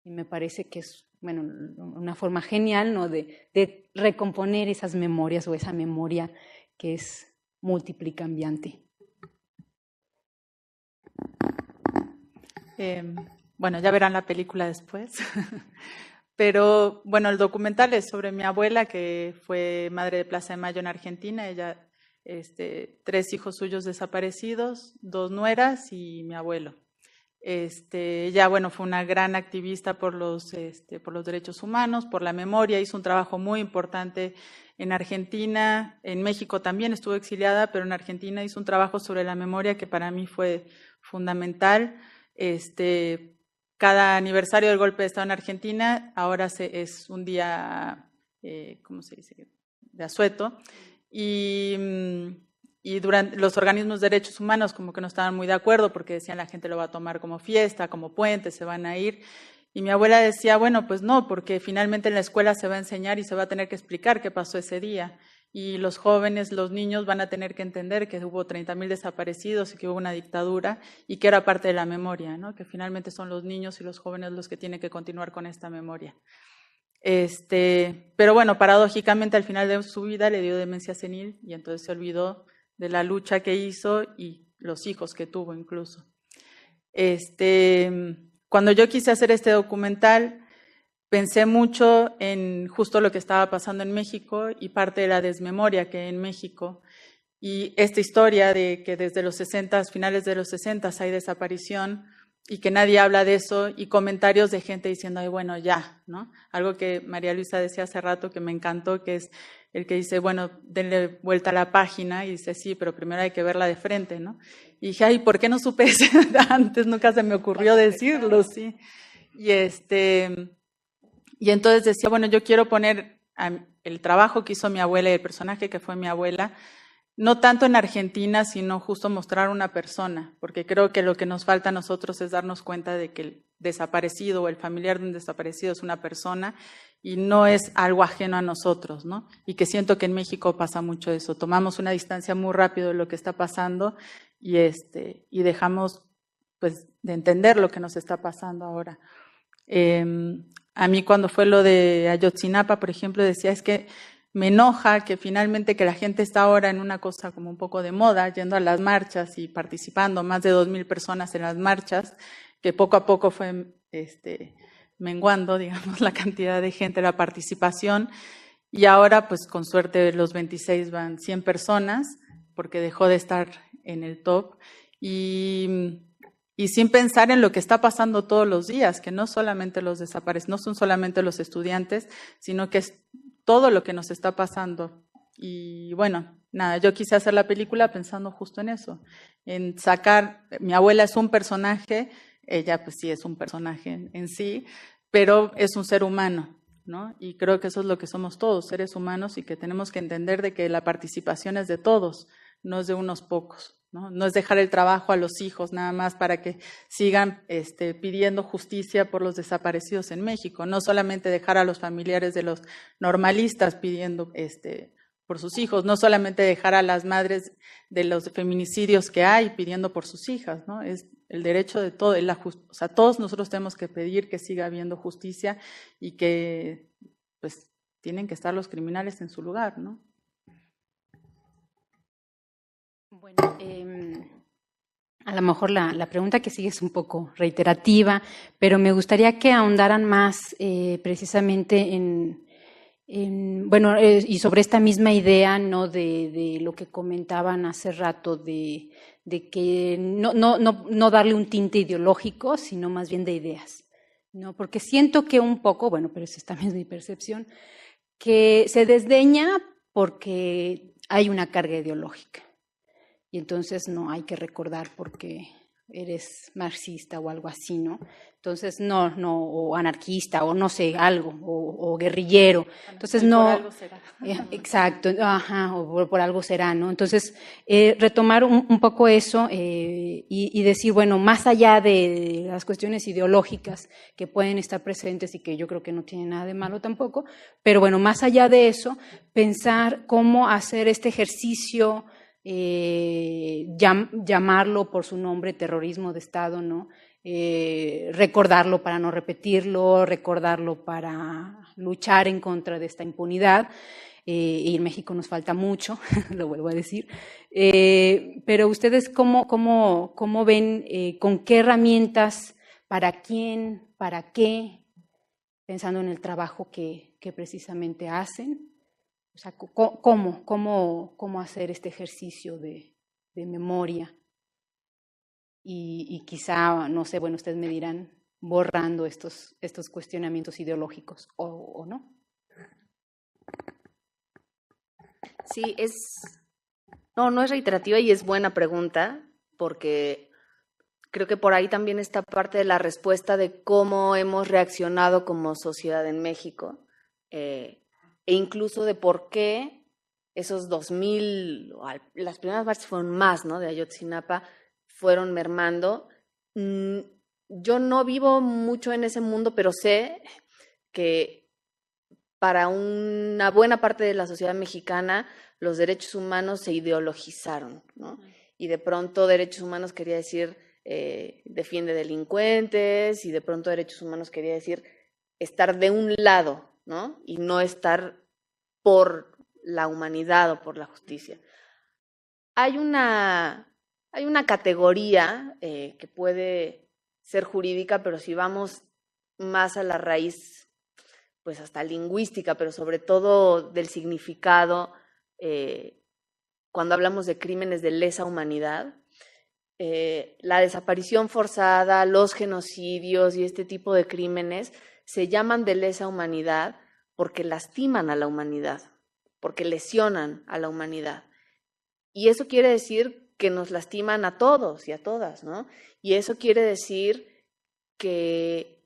Y me parece que es, bueno, una forma genial, ¿no? De recomponer esas memorias o esa memoria que es múltiple y cambiante. Bueno, ya verán la película después. Pero bueno, el documental es sobre mi abuela, que fue madre de Plaza de Mayo en Argentina. Ella, 3 hijos suyos desaparecidos, 2 nueras y mi abuelo. Ella, bueno, fue una gran activista por los derechos humanos, por la memoria. Hizo un trabajo muy importante en Argentina, en México también estuvo exiliada, pero en Argentina hizo un trabajo sobre la memoria que para mí fue fundamental. Cada aniversario del golpe de Estado en Argentina, ahora es un día, ¿cómo se dice?, de asueto, y durante los organismos de derechos humanos como que no estaban muy de acuerdo porque decían la gente lo va a tomar como fiesta, como puente, se van a ir. Y mi abuela decía, bueno, pues no, porque finalmente en la escuela se va a enseñar y se va a tener que explicar qué pasó ese día. Y los jóvenes, los niños van a tener que entender que hubo 30.000 desaparecidos y que hubo una dictadura y que era parte de la memoria, ¿no? Que finalmente son los niños y los jóvenes los que tienen que continuar con esta memoria. Pero bueno, paradójicamente al final de su vida le dio demencia senil y entonces se olvidó de la lucha que hizo y los hijos que tuvo incluso. Cuando yo quise hacer este documental, pensé mucho en justo lo que estaba pasando en México y parte de la desmemoria que hay en México. Y esta historia de que desde los 60, finales de los 60 hay desaparición y que nadie habla de eso, y comentarios de gente diciendo, ay, bueno, ya, ¿no? Algo que María Luisa decía hace rato que me encantó, que es el que dice, bueno, denle vuelta a la página, y dice, sí, pero primero hay que verla de frente, ¿no? Y dije, ay, ¿por qué no supe eso antes? Nunca se me ocurrió decirlo, sí. Y entonces decía, bueno, yo quiero poner el trabajo que hizo mi abuela y el personaje que fue mi abuela, no tanto en Argentina, sino justo mostrar una persona, porque creo que lo que nos falta a nosotros es darnos cuenta de que el desaparecido o el familiar de un desaparecido es una persona y no es algo ajeno a nosotros, ¿no? Y que siento que en México pasa mucho eso, tomamos una distancia muy rápido de lo que está pasando y dejamos, pues, de entender lo que nos está pasando ahora. A mí cuando fue lo de Ayotzinapa, por ejemplo, decía, es que me enoja que finalmente que la gente está ahora en una cosa como un poco de moda, yendo a las marchas y participando, más de 2.000 personas en las marchas, que poco a poco fue menguando, digamos, la cantidad de gente, la participación, y ahora pues con suerte los 26 van 100 personas, porque dejó de estar en el top, y sin pensar en lo que está pasando todos los días, que no solamente los desaparecidos, no son solamente los estudiantes, sino que es todo lo que nos está pasando. Y bueno, nada, yo quise hacer la película pensando justo en eso, en sacar, mi abuela es un personaje, ella pues sí es un personaje en sí, pero es un ser humano, ¿no? Y creo que eso es lo que somos todos, seres humanos, y que tenemos que entender de que la participación es de todos, no es de unos pocos. No es dejar el trabajo a los hijos nada más para que sigan pidiendo justicia por los desaparecidos en México, no solamente dejar a los familiares de los normalistas pidiendo por sus hijos, no solamente dejar a las madres de los feminicidios que hay pidiendo por sus hijas, ¿no? Es el derecho de todo, o sea, todos nosotros tenemos que pedir que siga habiendo justicia y que pues tienen que estar los criminales en su lugar, ¿no? Bueno, a lo mejor la pregunta que sigue es un poco reiterativa, pero me gustaría que ahondaran más precisamente bueno, y sobre esta misma idea, ¿no? De lo que comentaban hace rato, de que no darle un tinte ideológico, sino más bien de ideas, ¿no? Porque siento que un poco, bueno, pero esa también es mi percepción, que se desdeña porque hay una carga ideológica. Y entonces no hay que recordar porque eres marxista o algo así, ¿no? Entonces no, o anarquista, o no sé, algo, o guerrillero. Entonces no. Por algo será. Exacto, ajá, o por algo será, ¿no? Entonces, retomar un poco eso y decir, bueno, más allá de las cuestiones ideológicas que pueden estar presentes y que yo creo que no tienen nada de malo tampoco, pero bueno, más allá de eso, pensar cómo hacer este ejercicio, llamarlo por su nombre, terrorismo de Estado, ¿no? Recordarlo para no repetirlo, recordarlo para luchar en contra de esta impunidad. Y en México nos falta mucho, lo vuelvo a decir. Pero ustedes, ¿cómo ven, con qué herramientas, para quién, para qué, pensando en el trabajo que precisamente hacen? O sea, ¿cómo hacer este ejercicio de memoria? Y quizá, no sé, bueno, ustedes me dirán, borrando estos cuestionamientos ideológicos o no. Sí, no es reiterativa y es buena pregunta, porque creo que por ahí también está parte de la respuesta de cómo hemos reaccionado como sociedad en México, e incluso de por qué esos 2000, las primeras marchas fueron más, ¿no? De Ayotzinapa, fueron mermando. Yo no vivo mucho en ese mundo, pero sé que para una buena parte de la sociedad mexicana los derechos humanos se ideologizaron, ¿no? Y de pronto derechos humanos quería decir defiende delincuentes, y de pronto derechos humanos quería decir estar de un lado, ¿no? Y no estar por la humanidad o por la justicia. Hay una categoría que puede ser jurídica, pero si vamos más a la raíz, pues hasta lingüística, pero sobre todo del significado, cuando hablamos de crímenes de lesa humanidad, la desaparición forzada, los genocidios y este tipo de crímenes se llaman de lesa humanidad porque lastiman a la humanidad, porque lesionan a la humanidad. Y eso quiere decir que nos lastiman a todos y a todas, ¿no? Y eso quiere decir que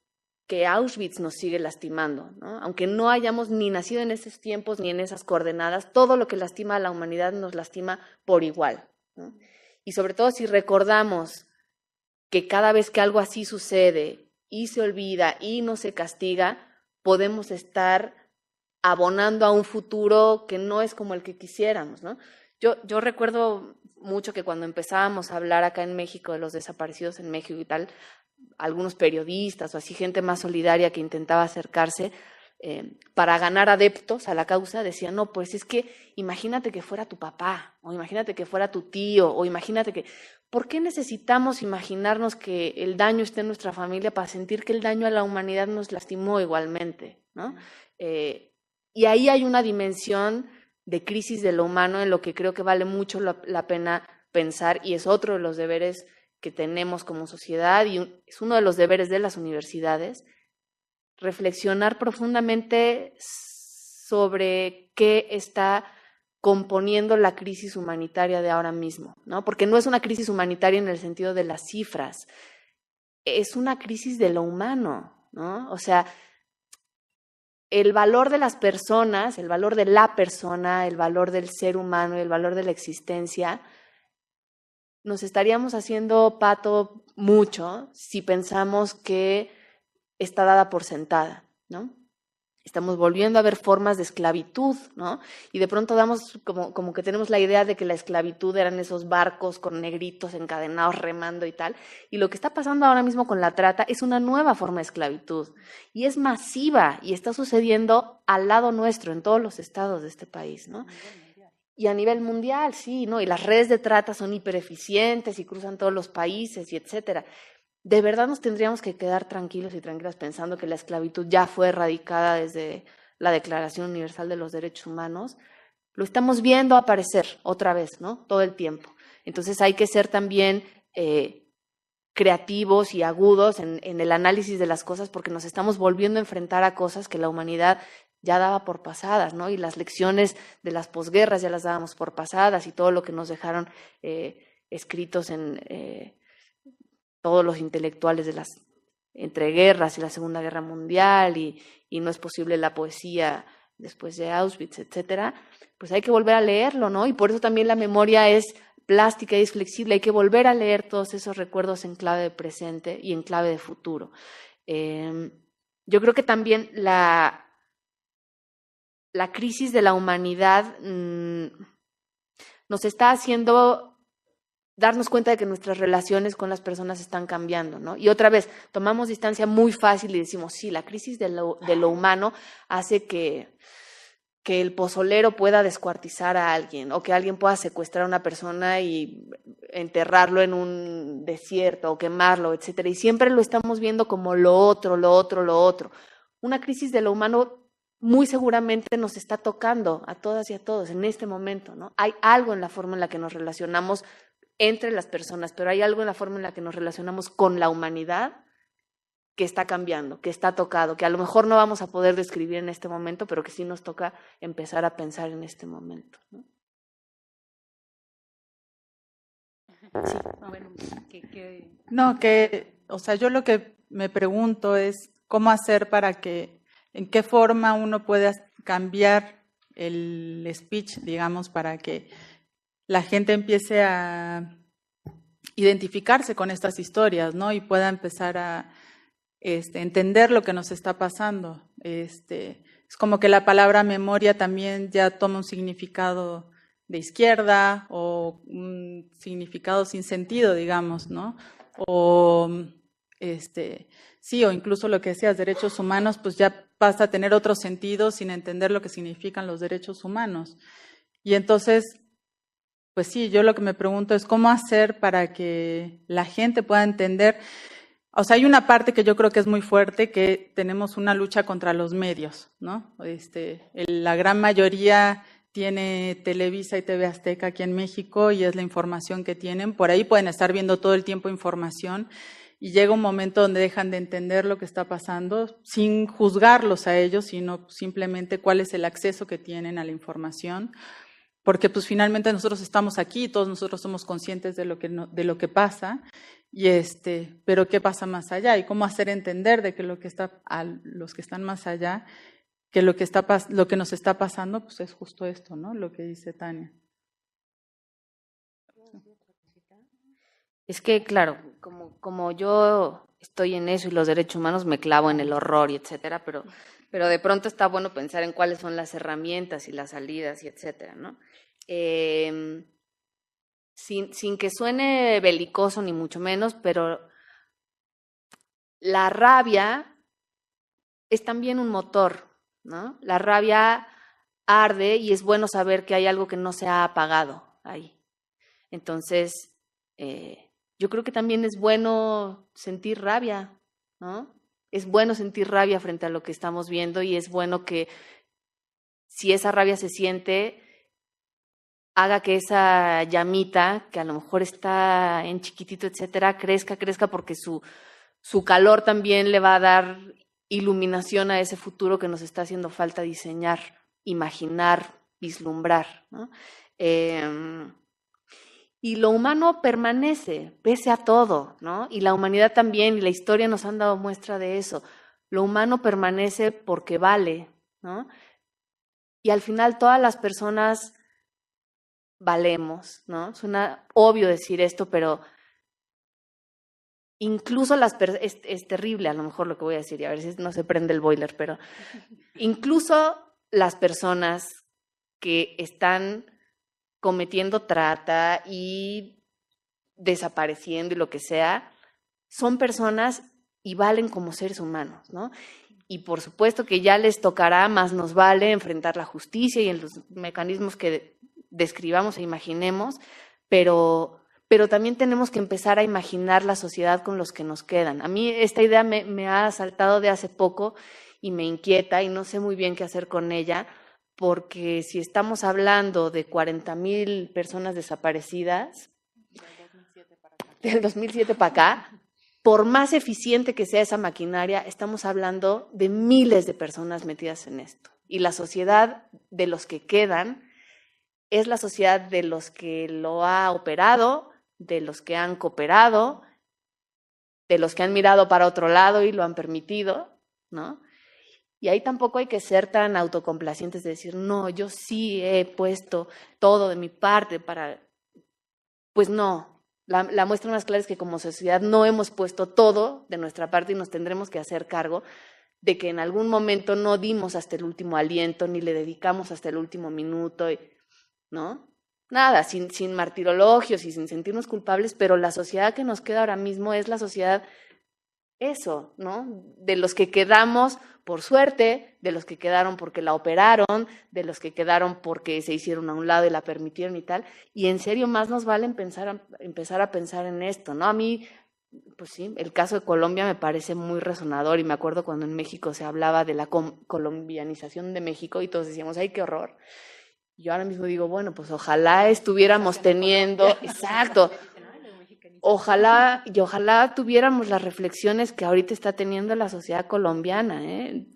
Auschwitz nos sigue lastimando, ¿no? Aunque no hayamos ni nacido en esos tiempos ni en esas coordenadas, todo lo que lastima a la humanidad nos lastima por igual, ¿no? Y sobre todo si recordamos que cada vez que algo así sucede y se olvida y no se castiga, podemos estar abonando a un futuro que no es como el que quisiéramos, ¿no? Yo recuerdo mucho que cuando empezábamos a hablar acá en México de los desaparecidos en México y tal, algunos periodistas o así, gente más solidaria que intentaba acercarse para ganar adeptos a la causa, decían, no, pues es que imagínate que fuera tu papá, o imagínate que fuera tu tío, o imagínate que... ¿Por qué necesitamos imaginarnos que el daño esté en nuestra familia para sentir que el daño a la humanidad nos lastimó igualmente, ¿no? Y ahí hay una dimensión de crisis de lo humano en lo que creo que vale mucho la pena pensar, y es otro de los deberes que tenemos como sociedad, y es uno de los deberes de las universidades, reflexionar profundamente sobre qué está componiendo la crisis humanitaria de ahora mismo, ¿no? Porque no es una crisis humanitaria en el sentido de las cifras, es una crisis de lo humano, ¿no? O sea, el valor de las personas, el valor de la persona, el valor del ser humano, el valor de la existencia, nos estaríamos haciendo pato mucho si pensamos que está dada por sentada, ¿no? Estamos volviendo a ver formas de esclavitud, ¿no? Y de pronto damos como que tenemos la idea de que la esclavitud eran esos barcos con negritos encadenados remando y tal. Y lo que está pasando ahora mismo con la trata es una nueva forma de esclavitud. Y es masiva y está sucediendo al lado nuestro, en todos los estados de este país, ¿no? Y a nivel mundial, sí, ¿no? Y las redes de trata son hipereficientes y cruzan todos los países y etcétera. ¿De verdad nos tendríamos que quedar tranquilos y tranquilas pensando que la esclavitud ya fue erradicada desde la Declaración Universal de los Derechos Humanos? Lo estamos viendo aparecer otra vez, ¿no? Todo el tiempo. Entonces hay que ser también creativos y agudos en el análisis de las cosas, porque nos estamos volviendo a enfrentar a cosas que la humanidad ya daba por pasadas, ¿no? Y las lecciones de las posguerras ya las dábamos por pasadas, y todo lo que nos dejaron escritos en todos los intelectuales de las entreguerras y la Segunda Guerra Mundial, y no es posible la poesía después de Auschwitz, etcétera, pues hay que volver a leerlo, ¿no? Y por eso también la memoria es plástica y es flexible, hay que volver a leer todos esos recuerdos en clave de presente y en clave de futuro. Yo creo que también la crisis de la humanidad nos está haciendo darnos cuenta de que nuestras relaciones con las personas están cambiando, ¿no? Y otra vez, tomamos distancia muy fácil y decimos, sí, la crisis de lo humano hace que el pozolero pueda descuartizar a alguien, o que alguien pueda secuestrar a una persona y enterrarlo en un desierto o quemarlo, etcétera. Y siempre lo estamos viendo como lo otro, lo otro, lo otro. Una crisis de lo humano muy seguramente nos está tocando a todas y a todos en este momento, ¿no? Hay algo en la forma en la que nos relacionamos entre las personas, pero hay algo en la forma en la que nos relacionamos con la humanidad que está cambiando, que está tocado, que a lo mejor no vamos a poder describir en este momento, pero que sí nos toca empezar a pensar en este momento, ¿no? Sí, bueno, o sea, yo lo que me pregunto es cómo hacer para que, en qué forma uno pueda cambiar el speech, digamos, para que la gente empiece a identificarse con estas historias, ¿no? Y pueda empezar a entender lo que nos está pasando. Es como que la palabra memoria también ya toma un significado de izquierda, o un significado sin sentido, digamos, ¿no? O sí, o incluso lo que decías, derechos humanos, pues ya pasa a tener otro sentido sin entender lo que significan los derechos humanos. Y entonces, pues sí, yo lo que me pregunto es cómo hacer para que la gente pueda entender. O sea, hay una parte que yo creo que es muy fuerte, que tenemos una lucha contra los medios, ¿no? La gran mayoría tiene Televisa y TV Azteca aquí en México, y es la información que tienen. Por ahí pueden estar viendo todo el tiempo información, y llega un momento donde dejan de entender lo que está pasando, sin juzgarlos a ellos, sino simplemente cuál es el acceso que tienen a la información. Porque pues finalmente nosotros estamos aquí, todos nosotros somos conscientes de lo que pasa, pero ¿qué pasa más allá? Y cómo hacer entender de que lo que está a los que están más allá, que lo que nos está pasando, pues es justo esto, ¿no? Lo que dice Tania. Es que, claro, como yo estoy en eso y los derechos humanos, me clavo en el horror y etcétera, pero de pronto está bueno pensar en cuáles son las herramientas y las salidas y etcétera, ¿no? Sin que suene belicoso ni mucho menos, pero la rabia es también un motor, ¿no? La rabia arde, y es bueno saber que hay algo que no se ha apagado ahí. Entonces, yo creo que también es bueno sentir rabia, ¿no? Es bueno sentir rabia frente a lo que estamos viendo, y es bueno que, si esa rabia se siente, haga que esa llamita, que a lo mejor está en chiquitito, etcétera, crezca, porque su calor también le va a dar iluminación a ese futuro que nos está haciendo falta diseñar, imaginar, vislumbrar, ¿no? Y lo humano permanece, pese a todo, ¿no? Y la humanidad también, y la historia nos han dado muestra de eso. Lo humano permanece porque vale, ¿no? Y al final todas las personas valemos, ¿no? Suena obvio decir esto, pero incluso es terrible a lo mejor lo que voy a decir, y a ver si no se prende el boiler, pero incluso las personas que están cometiendo trata y desapareciendo y lo que sea, son personas y valen como seres humanos, ¿no? Y por supuesto que ya les tocará, más nos vale enfrentar la justicia y en los mecanismos que describamos e imaginemos, pero también tenemos que empezar a imaginar la sociedad con los que nos quedan. A mí esta idea me ha asaltado de hace poco y me inquieta, y no sé muy bien qué hacer con ella, porque si estamos hablando de 40,000 personas desaparecidas, del 2007 para acá, por más eficiente que sea esa maquinaria, estamos hablando de miles de personas metidas en esto. Y la sociedad de los que quedan es la sociedad de los que lo ha operado, de los que han cooperado, de los que han mirado para otro lado y lo han permitido, ¿no? Y ahí tampoco hay que ser tan autocomplacientes de decir, no, yo sí he puesto todo de mi parte para... Pues no, la muestra más clara es que como sociedad no hemos puesto todo de nuestra parte y nos tendremos que hacer cargo de que en algún momento no dimos hasta el último aliento, ni le dedicamos hasta el último minuto, ¿no? Nada, sin martirologios y sin sentirnos culpables, pero la sociedad que nos queda ahora mismo es la sociedad, eso, ¿no? De los que quedamos por suerte, de los que quedaron porque la operaron, de los que quedaron porque se hicieron a un lado y la permitieron y tal, y en serio más nos vale empezar a pensar en esto, ¿no? A mí, pues sí, el caso de Colombia me parece muy resonador y me acuerdo cuando en México se hablaba de la colombianización de México y todos decíamos, ¡ay, qué horror! Yo ahora mismo digo, bueno, pues ojalá estuviéramos teniendo, exacto, ojalá tuviéramos las reflexiones que ahorita está teniendo la sociedad colombiana, ¿eh?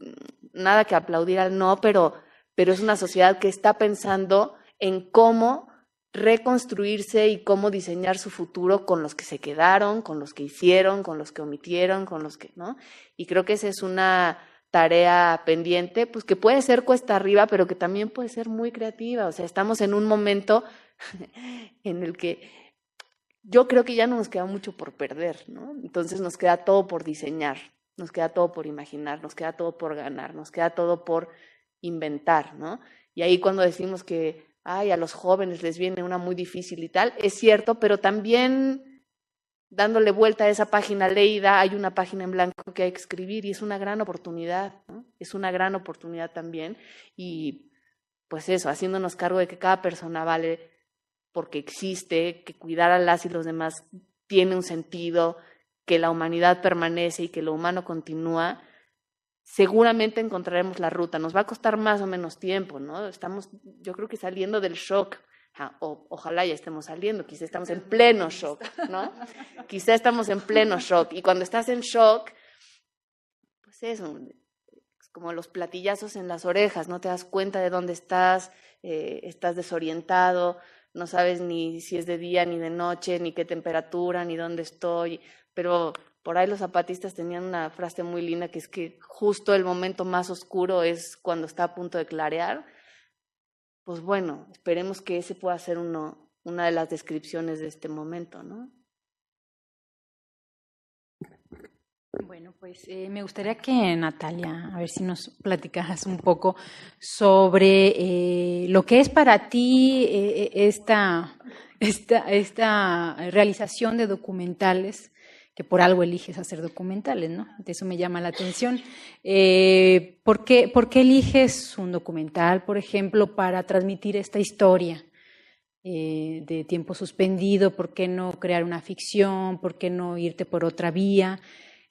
Nada que aplaudir al no, pero es una sociedad que está pensando en cómo reconstruirse y cómo diseñar su futuro con los que se quedaron, con los que hicieron, con los que omitieron, con los que, ¿no? Y creo que esa es una tarea pendiente, pues que puede ser cuesta arriba, pero que también puede ser muy creativa. O sea, estamos en un momento en el que yo creo que ya no nos queda mucho por perder, ¿no? Entonces nos queda todo por diseñar, nos queda todo por imaginar, nos queda todo por ganar, nos queda todo por inventar, ¿no? Y ahí cuando decimos que, ay, a los jóvenes les viene una muy difícil y tal, es cierto, pero también dándole vuelta a esa página leída, hay una página en blanco que hay que escribir y es una gran oportunidad, ¿no? Es una gran oportunidad también y pues eso, haciéndonos cargo de que cada persona vale porque existe, que cuidar a las y los demás tiene un sentido, que la humanidad permanece y que lo humano continúa, seguramente encontraremos la ruta. Nos va a costar más o menos tiempo, ¿no? Estamos, yo creo que saliendo del shock. Ojalá ya estemos saliendo, quizá estamos en pleno shock, ¿no? Quizá estamos en pleno shock. Y cuando estás en shock, pues eso, es como los platillazos en las orejas, no te das cuenta de dónde estás desorientado, no sabes ni si es de día ni de noche, ni qué temperatura, ni dónde estoy. Pero por ahí los zapatistas tenían una frase muy linda que es que justo el momento más oscuro es cuando está a punto de clarear. Pues bueno, esperemos que ese pueda ser una de las descripciones de este momento, ¿no? Bueno, pues me gustaría que Natalia, a ver si nos platicaras un poco sobre lo que es para ti esta realización de documentales, que por algo eliges hacer documentales, ¿no? De eso me llama la atención. ¿Por qué eliges un documental, por ejemplo, para transmitir esta historia de Tiempo Suspendido? ¿Por qué no crear una ficción? ¿Por qué no irte por otra vía?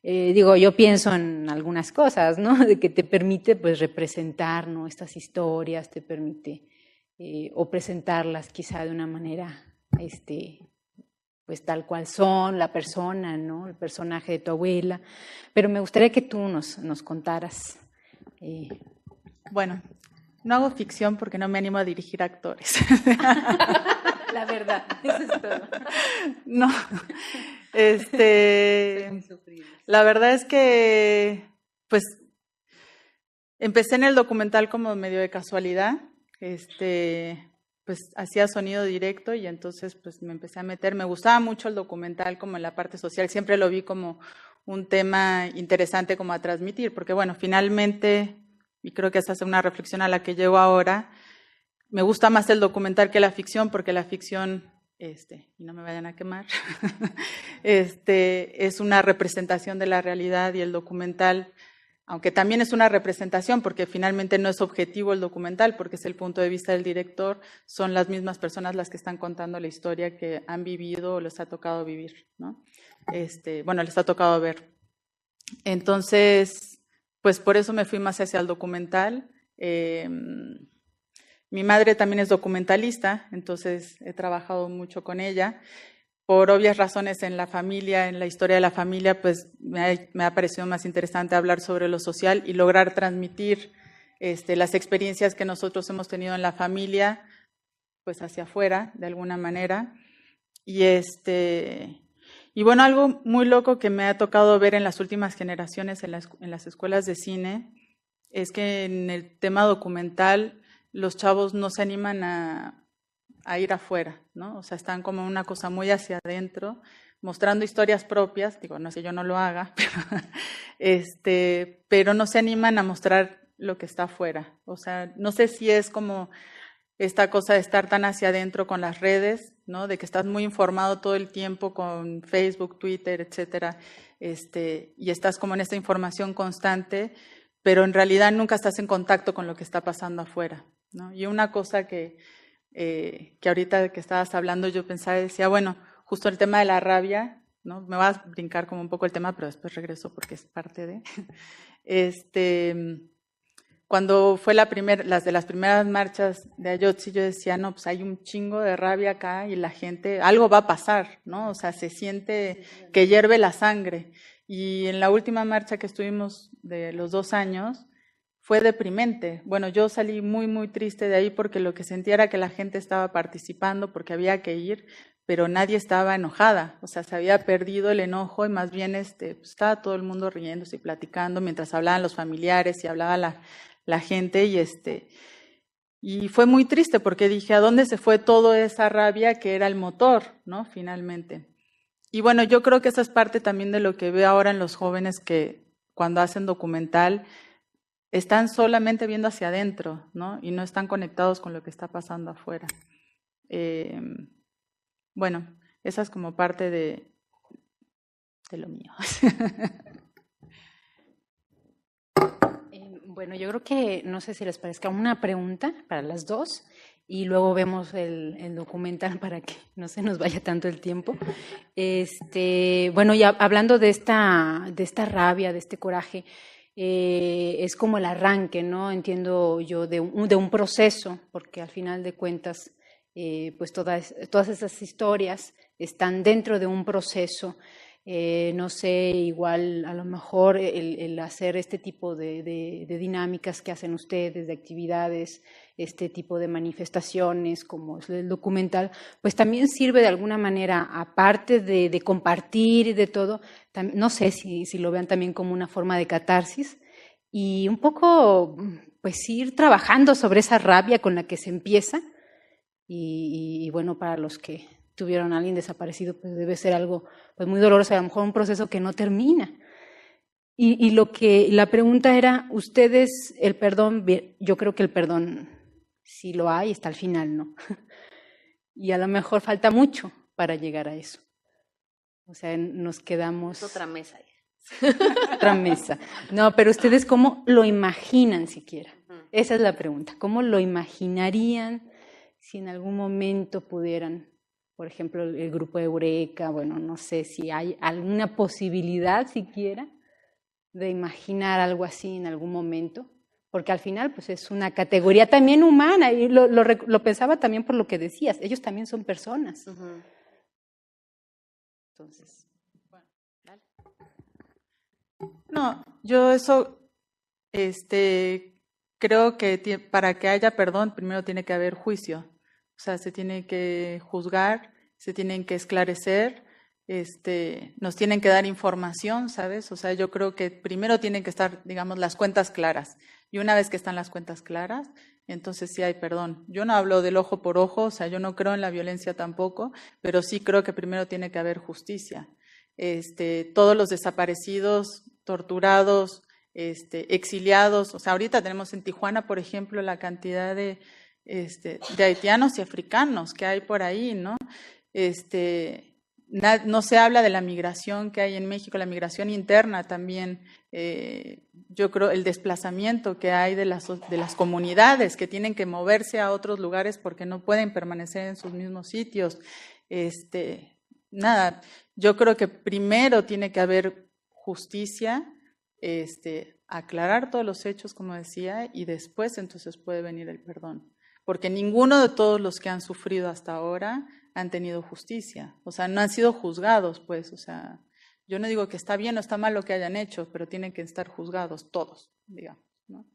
Yo pienso en algunas cosas, ¿no? De que te permite, pues, representar, ¿no? Estas historias, te permite o presentarlas quizá de una manera, pues tal cual son, la persona, ¿no? El personaje de tu abuela. Pero me gustaría que tú nos contaras. Bueno, no hago ficción porque no me animo a dirigir actores. La verdad, eso es todo. No, la verdad es que, pues, empecé en el documental como medio de casualidad, pues hacía sonido directo y entonces pues me empecé a meter. Me gustaba mucho el documental como en la parte social, siempre lo vi como un tema interesante como a transmitir, porque bueno, finalmente, y creo que esa es una reflexión a la que llego ahora, me gusta más el documental que la ficción, porque la ficción, y no me vayan a quemar, es una representación de la realidad y el documental, aunque también es una representación, porque finalmente no es objetivo el documental, porque es el punto de vista del director, son las mismas personas las que están contando la historia que han vivido o les ha tocado vivir, ¿no? Les ha tocado ver. Entonces, pues por eso me fui más hacia el documental. Mi madre también es documentalista, entonces he trabajado mucho con ella. Por obvias razones en la familia, en la historia de la familia, pues me ha parecido más interesante hablar sobre lo social y lograr transmitir las experiencias que nosotros hemos tenido en la familia, pues hacia afuera, de alguna manera. Y bueno, algo muy loco que me ha tocado ver en las últimas generaciones en las escuelas de cine es que en el tema documental los chavos no se animan a ir afuera, ¿no? O sea, están como una cosa muy hacia adentro, mostrando historias propias, digo, no sé, yo no lo haga, pero no se animan a mostrar lo que está afuera. O sea, no sé si es como esta cosa de estar tan hacia adentro con las redes, ¿no? De que estás muy informado todo el tiempo con Facebook, Twitter, etcétera, y estás como en esta información constante, pero en realidad nunca estás en contacto con lo que está pasando afuera, ¿no? Y una cosa que ahorita que estabas hablando yo pensaba y decía, bueno, justo el tema de la rabia, ¿no? Me va a brincar como un poco el tema, pero después regreso porque es parte de... Cuando fue las de las primeras marchas de Ayotzi, yo decía, no, pues hay un chingo de rabia acá y la gente, algo va a pasar, ¿no? O sea, se siente que hierve la sangre. Y en la última marcha que estuvimos de los 2 años, fue deprimente. Bueno, yo salí muy, muy triste de ahí porque lo que sentía era que la gente estaba participando porque había que ir, pero nadie estaba enojada. O sea, se había perdido el enojo y más bien pues estaba todo el mundo riéndose y platicando mientras hablaban los familiares y hablaba la gente y fue muy triste porque dije, ¿a dónde se fue toda esa rabia que era el motor, ¿no? Finalmente. Y bueno, yo creo que esa es parte también de lo que veo ahora en los jóvenes que cuando hacen documental están solamente viendo hacia adentro, ¿no? Y no están conectados con lo que está pasando afuera. Bueno, esa es como parte de lo mío. Bueno, yo creo que, no sé si les parezca una pregunta para las dos y luego vemos el documental para que no se nos vaya tanto el tiempo. Bueno, ya hablando de esta rabia, de este coraje, es como el arranque, ¿no? Entiendo yo, de un proceso, porque al final de cuentas, pues todas esas historias están dentro de un proceso. No sé, igual a lo mejor el hacer este tipo de dinámicas que hacen ustedes, de actividades, este tipo de manifestaciones como es el documental, pues también sirve de alguna manera, aparte de compartir y de todo, no sé si lo vean también como una forma de catarsis y un poco pues ir trabajando sobre esa rabia con la que se empieza y bueno, para los que tuvieron a alguien desaparecido, pues debe ser algo pues muy doloroso, a lo mejor un proceso que no termina. Y la pregunta era, ustedes, el perdón, yo creo que el perdón sí lo hay, está al final, ¿no? Y a lo mejor falta mucho para llegar a eso. O sea, nos quedamos... Es otra mesa. Otra mesa. No, pero ustedes ¿cómo lo imaginan siquiera? Esa es la pregunta. ¿Cómo lo imaginarían si en algún momento pudieran, por ejemplo, el grupo de Eureka, bueno, no sé si hay alguna posibilidad siquiera de imaginar algo así en algún momento, porque al final pues es una categoría también humana y lo pensaba también por lo que decías, ellos también son personas. Entonces, bueno, dale. No, yo eso, creo que para que haya perdón primero tiene que haber juicio. O sea, se tiene que juzgar, se tienen que esclarecer, nos tienen que dar información, ¿sabes? O sea, yo creo que primero tienen que estar, digamos, las cuentas claras. Y una vez que están las cuentas claras, entonces sí hay perdón. Yo no hablo del ojo por ojo, o sea, yo no creo en la violencia tampoco, pero sí creo que primero tiene que haber justicia. Todos los desaparecidos, torturados, exiliados, o sea, ahorita tenemos en Tijuana, por ejemplo, la cantidad de haitianos y africanos que hay por ahí, ¿no? No se habla de la migración que hay en México, la migración interna también, yo creo el desplazamiento que hay de las comunidades que tienen que moverse a otros lugares porque no pueden permanecer en sus mismos sitios. Nada, yo creo que primero tiene que haber justicia, aclarar todos los hechos, como decía, y después entonces puede venir el perdón. Porque ninguno de todos los que han sufrido hasta ahora han tenido justicia. O sea, no han sido juzgados, pues. O sea, yo no digo que está bien o está mal lo que hayan hecho, pero tienen que estar juzgados todos, digamos, ¿no?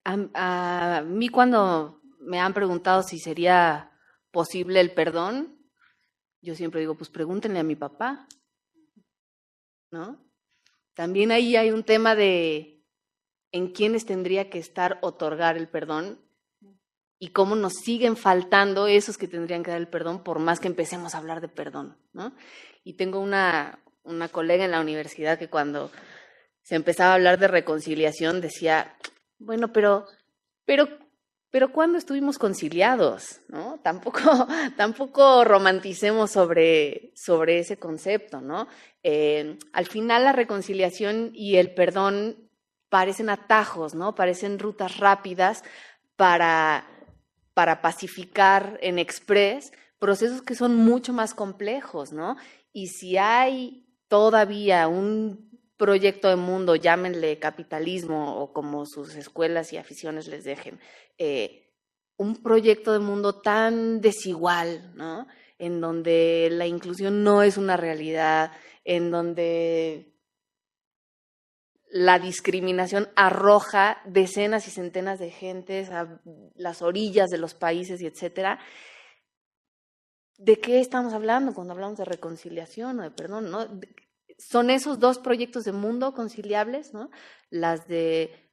A mí cuando me han preguntado si sería posible el perdón, yo siempre digo, pues pregúntenle a mi papá, ¿no? También ahí hay un tema de en quiénes tendría que estar otorgar el perdón y cómo nos siguen faltando esos que tendrían que dar el perdón por más que empecemos a hablar de perdón, ¿no? Y tengo una colega en la universidad que cuando se empezaba a hablar de reconciliación decía, bueno, pero ¿cuándo estuvimos conciliados? ¿No? Tampoco romanticemos sobre ese concepto, ¿no? Al final la reconciliación y el perdón parecen atajos, ¿no? Parecen rutas rápidas para pacificar en express procesos que son mucho más complejos, ¿no? Y si hay todavía un proyecto de mundo, llámenle capitalismo o como sus escuelas y aficiones les dejen, un proyecto de mundo tan desigual, ¿no? En donde la inclusión no es una realidad, en donde la discriminación arroja decenas y centenas de gentes a las orillas de los países y etcétera. ¿De qué estamos hablando cuando hablamos de reconciliación o de perdón, ¿no? Son esos dos proyectos de mundo conciliables, ¿no? Las de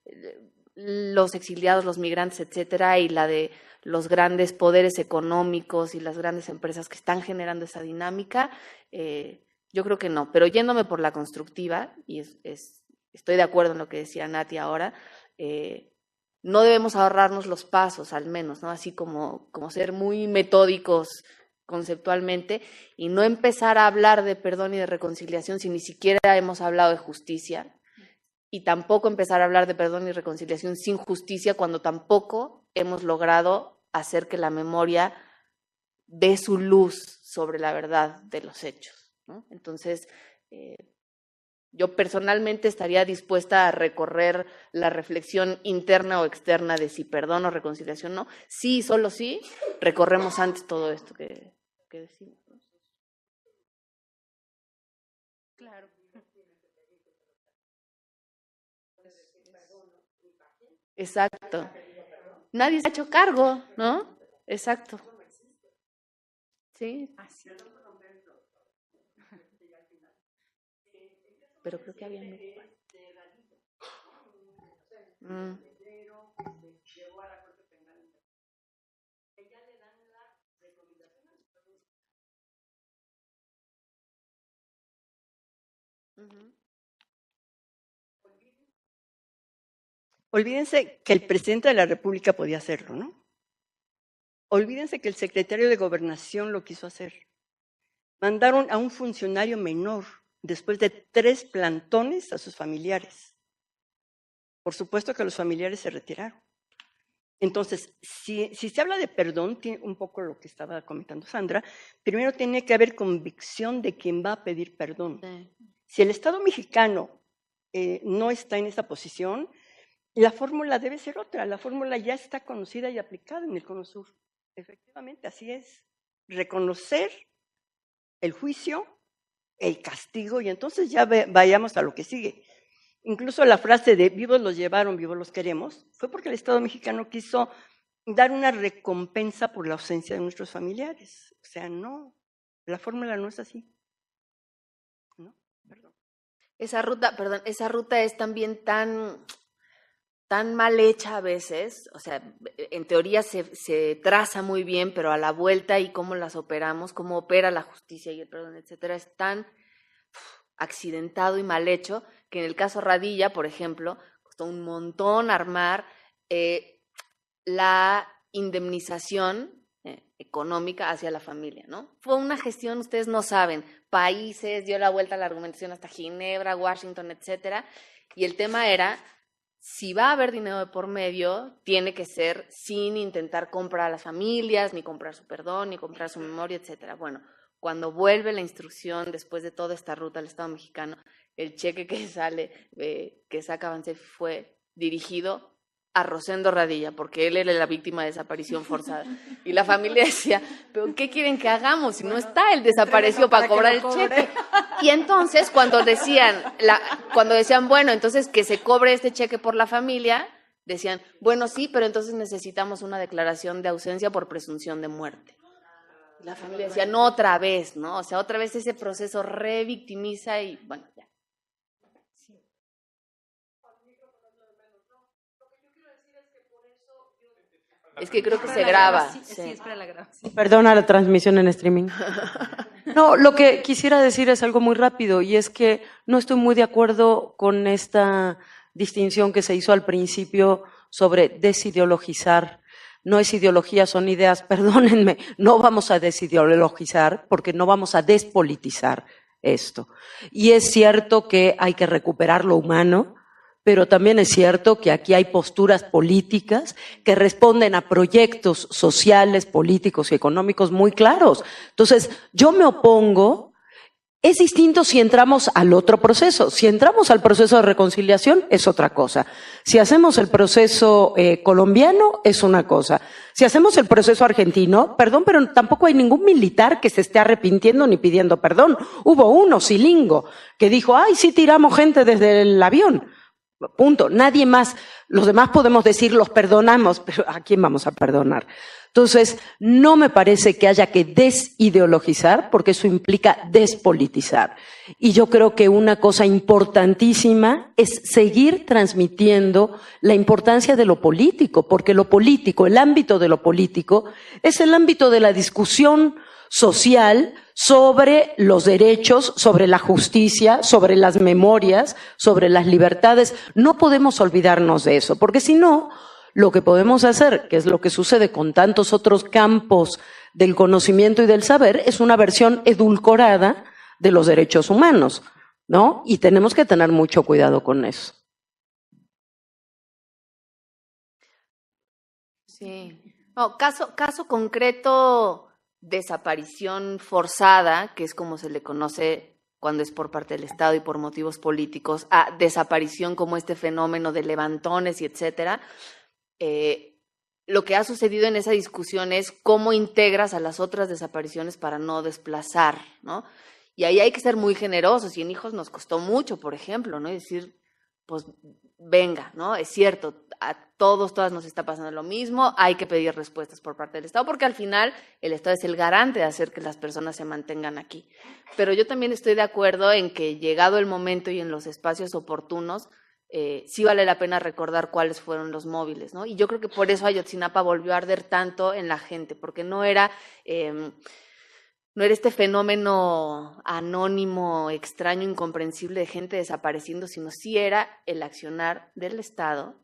los exiliados, los migrantes, etcétera, y la de los grandes poderes económicos y las grandes empresas que están generando esa dinámica. Yo creo que no, pero yéndome por la constructiva, y estoy de acuerdo en lo que decía Nati ahora, no debemos ahorrarnos los pasos, al menos, ¿no? Así como ser muy metódicos conceptualmente y no empezar a hablar de perdón y de reconciliación si ni siquiera hemos hablado de justicia, y tampoco empezar a hablar de perdón y reconciliación sin justicia cuando tampoco hemos logrado hacer que la memoria dé su luz sobre la verdad de los hechos, ¿no? Entonces, yo personalmente estaría dispuesta a recorrer la reflexión interna o externa de si perdón o reconciliación no. Sí, solo sí, recorremos antes todo esto que decimos. Claro. Exacto. Nadie se ha hecho cargo, ¿no? Exacto. Sí. Pero creo que había Olvídense que el presidente de la República podía hacerlo, ¿no? Olvídense que el secretario de Gobernación lo quiso hacer. Mandaron a un funcionario menor después de 3 plantones a sus familiares. Por supuesto que los familiares se retiraron. Entonces, si se habla de perdón, tiene un poco lo que estaba comentando Sandra, primero tiene que haber convicción de quien va a pedir perdón. Sí. Si el Estado mexicano no está en esa posición, la fórmula debe ser otra. La fórmula ya está conocida y aplicada en el Cono Sur. Efectivamente, así es. Reconocer el juicio, el castigo, y entonces ya vayamos a lo que sigue. Incluso la frase de vivos los llevaron, vivos los queremos, fue porque el Estado mexicano quiso dar una recompensa por la ausencia de nuestros familiares. O sea, no, la fórmula no es así. ¿No? Perdón. Esa ruta es también tan mal hecha a veces, o sea, en teoría se traza muy bien, pero a la vuelta y cómo las operamos, cómo opera la justicia y el perdón, etcétera, es tan accidentado y mal hecho que en el caso Radilla, por ejemplo, costó un montón armar la indemnización económica hacia la familia, ¿no? Fue una gestión, ustedes no saben, países, dio la vuelta a la argumentación hasta Ginebra, Washington, etcétera, y el tema era, si va a haber dinero de por medio, tiene que ser sin intentar comprar a las familias, ni comprar su perdón, ni comprar su memoria, etcétera. Bueno, cuando vuelve la instrucción, después de toda esta ruta al Estado mexicano, el cheque que sale, que saca Bansefi fue dirigido a Rosendo Radilla, porque él era la víctima de desaparición forzada. Y la familia decía, ¿pero qué quieren que hagamos? Si no está, él desapareció para cobrar el cheque. Y entonces, cuando decían, bueno, entonces que se cobre este cheque por la familia, decían, bueno, sí, pero entonces necesitamos una declaración de ausencia por presunción de muerte. Y la familia decía, no otra vez, ¿no? O sea, otra vez ese proceso revictimiza y bueno, ya. Es que creo que se graba. Sí, es para la grabación. Perdona la transmisión en streaming. No, lo que quisiera decir es algo muy rápido y es que no estoy muy de acuerdo con esta distinción que se hizo al principio sobre desideologizar. No es ideología, son ideas, perdónenme, no vamos a desideologizar porque no vamos a despolitizar esto. Y es cierto que hay que recuperar lo humano, pero también es cierto que aquí hay posturas políticas que responden a proyectos sociales, políticos y económicos muy claros. Entonces, yo me opongo. Es distinto si entramos al otro proceso. Si entramos al proceso de reconciliación, es otra cosa. Si hacemos el proceso colombiano, es una cosa. Si hacemos el proceso argentino, perdón, pero tampoco hay ningún militar que se esté arrepintiendo ni pidiendo perdón. Hubo uno, Silingo, que dijo, ay, sí tiramos gente desde el avión. Punto. Nadie más. Los demás podemos decir, los perdonamos, pero ¿a quién vamos a perdonar? Entonces, no me parece que haya que desideologizar, porque eso implica despolitizar. Y yo creo que una cosa importantísima es seguir transmitiendo la importancia de lo político, porque lo político, el ámbito de lo político, es el ámbito de la discusión social sobre los derechos, sobre la justicia, sobre las memorias, sobre las libertades. No podemos olvidarnos de eso, porque si no, lo que podemos hacer, que es lo que sucede con tantos otros campos del conocimiento y del saber, es una versión edulcorada de los derechos humanos, ¿no? Y tenemos que tener mucho cuidado con eso. Sí. No, caso concreto, desaparición forzada, que es como se le conoce cuando es por parte del Estado y por motivos políticos, a desaparición como este fenómeno de levantones y etcétera. Lo que ha sucedido en esa discusión es cómo integras a las otras desapariciones para no desplazar, ¿no? Y ahí hay que ser muy generosos, y en hijos nos costó mucho, por ejemplo, ¿no? Y decir, pues venga, ¿no? Es cierto, a todas nos está pasando lo mismo, hay que pedir respuestas por parte del Estado, porque al final el Estado es el garante de hacer que las personas se mantengan aquí. Pero yo también estoy de acuerdo en que llegado el momento y en los espacios oportunos, sí vale la pena recordar cuáles fueron los móviles, ¿no? Y yo creo que por eso Ayotzinapa volvió a arder tanto en la gente, porque no era este fenómeno anónimo, extraño, incomprensible de gente desapareciendo, sino sí era el accionar del Estado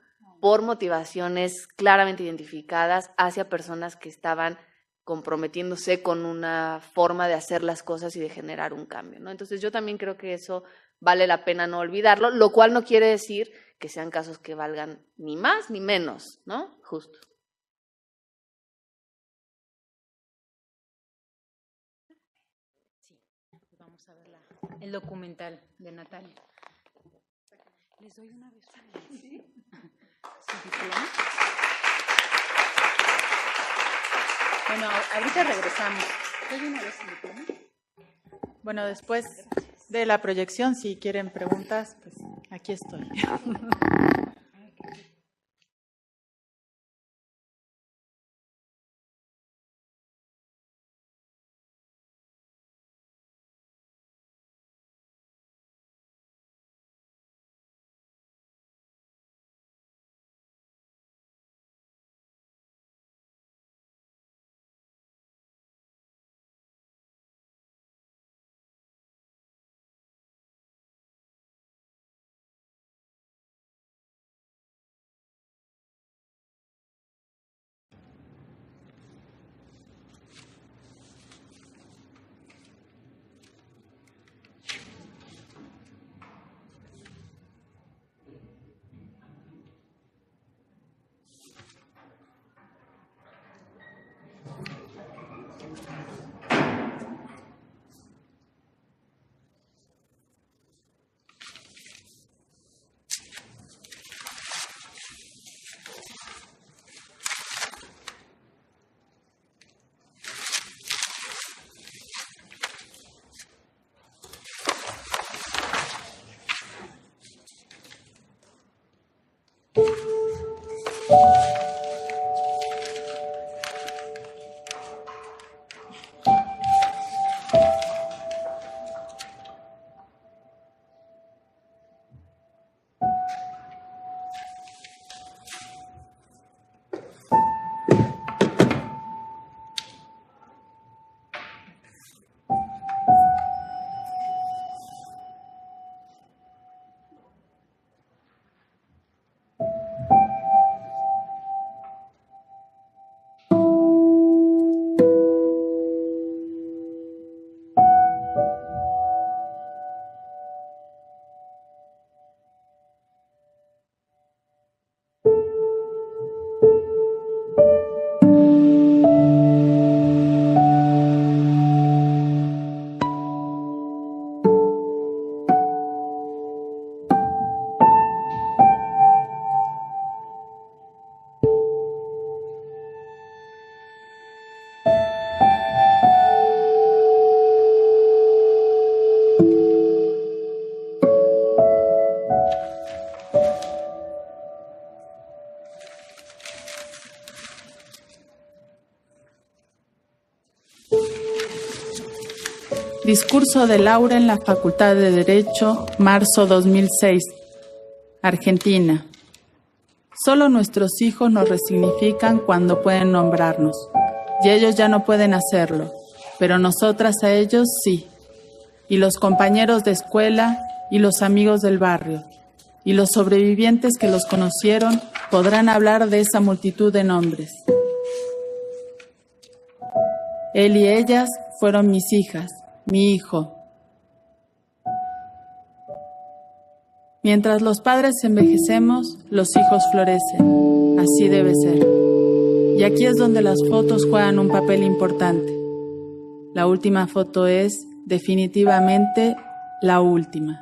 por motivaciones claramente identificadas hacia personas que estaban comprometiéndose con una forma de hacer las cosas y de generar un cambio, ¿no? Entonces yo también creo que eso vale la pena no olvidarlo, lo cual no quiere decir que sean casos que valgan ni más ni menos, ¿no? Justo. Sí, vamos a ver el documental de Natalia. Les doy una vez. ¿Sí? ¿Su diploma? Bueno, ahorita regresamos. ¿Doy una vez el diploma? Bueno, después de la proyección, si quieren preguntas, pues aquí estoy. Discurso de Laura en la Facultad de Derecho, marzo 2006, Argentina. Solo nuestros hijos nos resignifican cuando pueden nombrarnos, y ellos ya no pueden hacerlo, pero nosotras a ellos sí. Y los compañeros de escuela y los amigos del barrio, y los sobrevivientes que los conocieron podrán hablar de esa multitud de nombres. Él y ellas fueron mis hijas, mi hijo. Mientras los padres envejecemos, los hijos florecen. Así debe ser. Y aquí es donde las fotos juegan un papel importante. La última foto es, definitivamente, la última.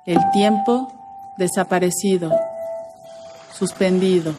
El tiempo desaparecido, suspendido.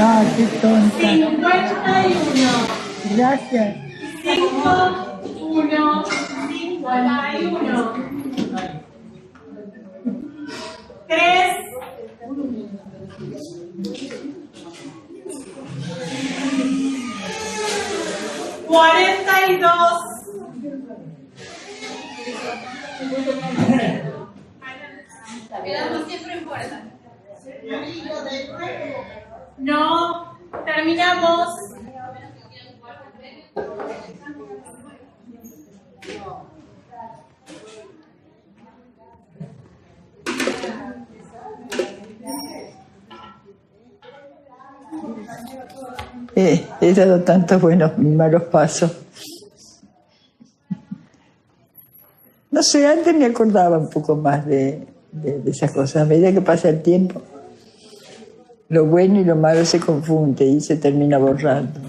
Ah, qué tonta. 51. Gracias. 51. 51. 3. 42. Quedamos siempre en puerta. No, terminamos. He dado tantos buenos y malos pasos. No sé, antes me acordaba un poco más de esas cosas. A medida que pasa el tiempo, lo bueno y lo malo se confunde y se termina borrando.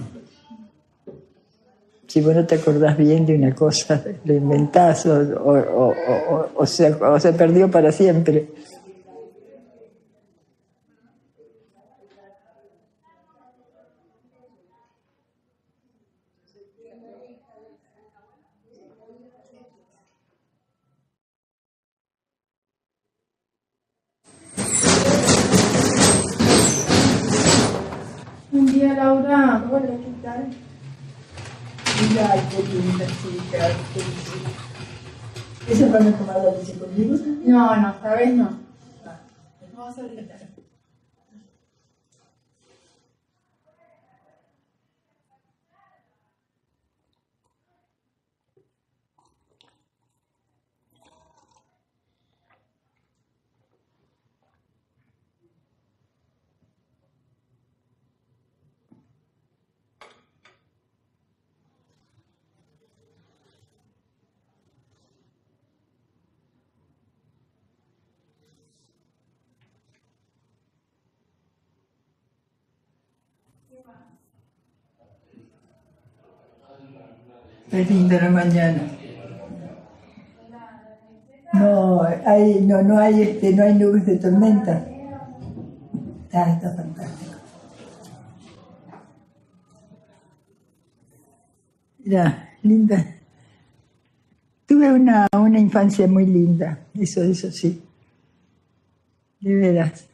Si vos no te acordás bien de una cosa, lo inventás o se perdió para siempre. Buen día, Laura. Hola, ¿qué tal? Mira, qué linda chica. ¿Esa van a tomar la leche conmigo? No, esta vez no. Vamos a ahorita. Es linda la mañana. No hay nubes de tormenta. Está fantástico. Mira, linda. Tuve una infancia muy linda, eso sí. De veras.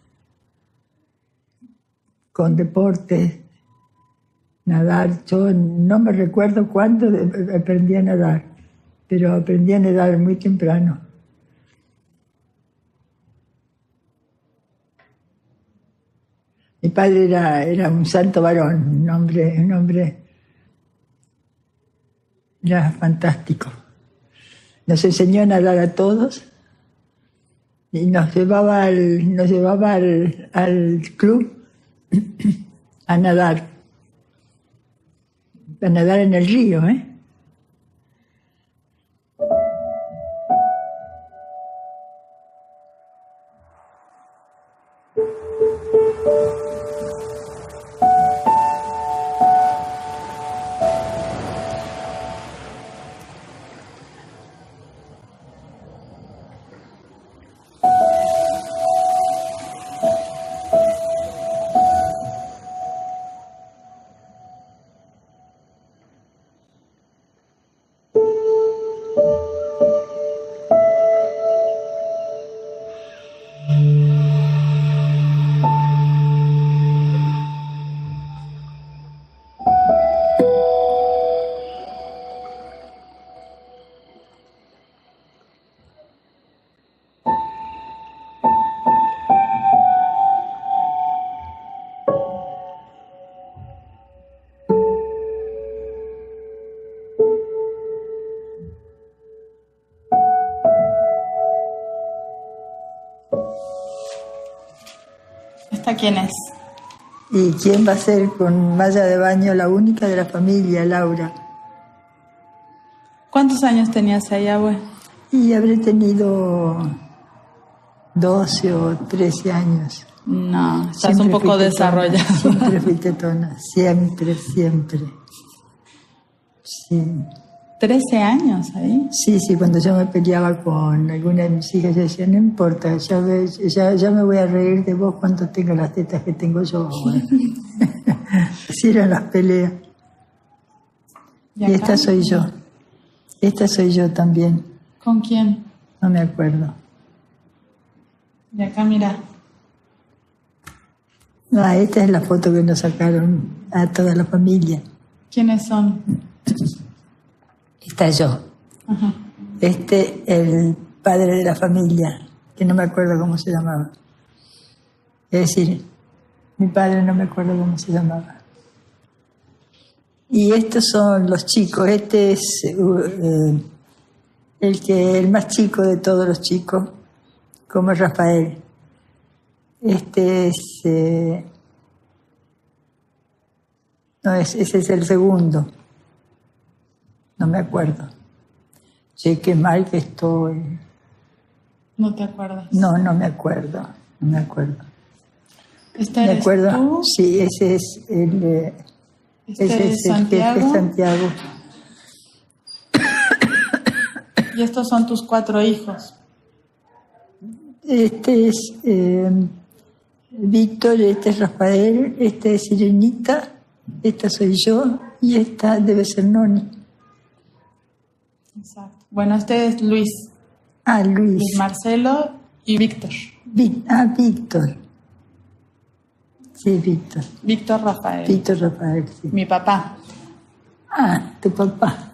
Con deportes. Nadar, yo no me recuerdo cuándo aprendí a nadar, pero aprendí a nadar muy temprano. Mi padre era un santo varón, un hombre era fantástico. Nos enseñó a nadar a todos Y nos llevaba al club a nadar en el río, ¿eh? ¿Esta quién es? ¿Y quién va a ser con malla de baño la única de la familia, Laura? ¿Cuántos años tenías ahí, abue? Y habré tenido 12 o 13 años. No, estás Siempre un poco fui tetona, desarrollada. Siempre fui tetona, siempre. Sí. 13 años ahí. Sí, cuando yo me peleaba con alguna de mis hijas, yo decía, no importa, ya me voy a reír de vos cuando tenga las tetas que tengo yo ahora. Así eran las peleas. Y esta soy yo. Esta soy yo también. ¿Con quién? No me acuerdo. Y acá, mira. Ah, esta es la foto que nos sacaron a toda la familia. ¿Quiénes son? Está yo. Ajá. El padre de la familia, que no me acuerdo cómo se llamaba. Es decir, mi padre no me acuerdo cómo se llamaba. Y estos son los chicos. Este es el más chico de todos los chicos, como es Rafael. Este es... ese es el segundo. No me acuerdo. Sé qué mal que estoy. ¿No te acuerdas? No me acuerdo. ¿Esta ¿Me eres acuerdo? tú? Sí, ese es el... ¿Este es el jefe Santiago? Santiago. Y estos son tus 4 hijos. Este es Víctor, este es Rafael, esta es Sirenita, esta soy yo y esta debe ser Noni. Exacto. Bueno, este es Luis. Ah, Luis. Luis Marcelo y Víctor. Víctor. Sí, Víctor. Víctor Rafael. Víctor Rafael, sí. Mi papá. Ah, tu papá.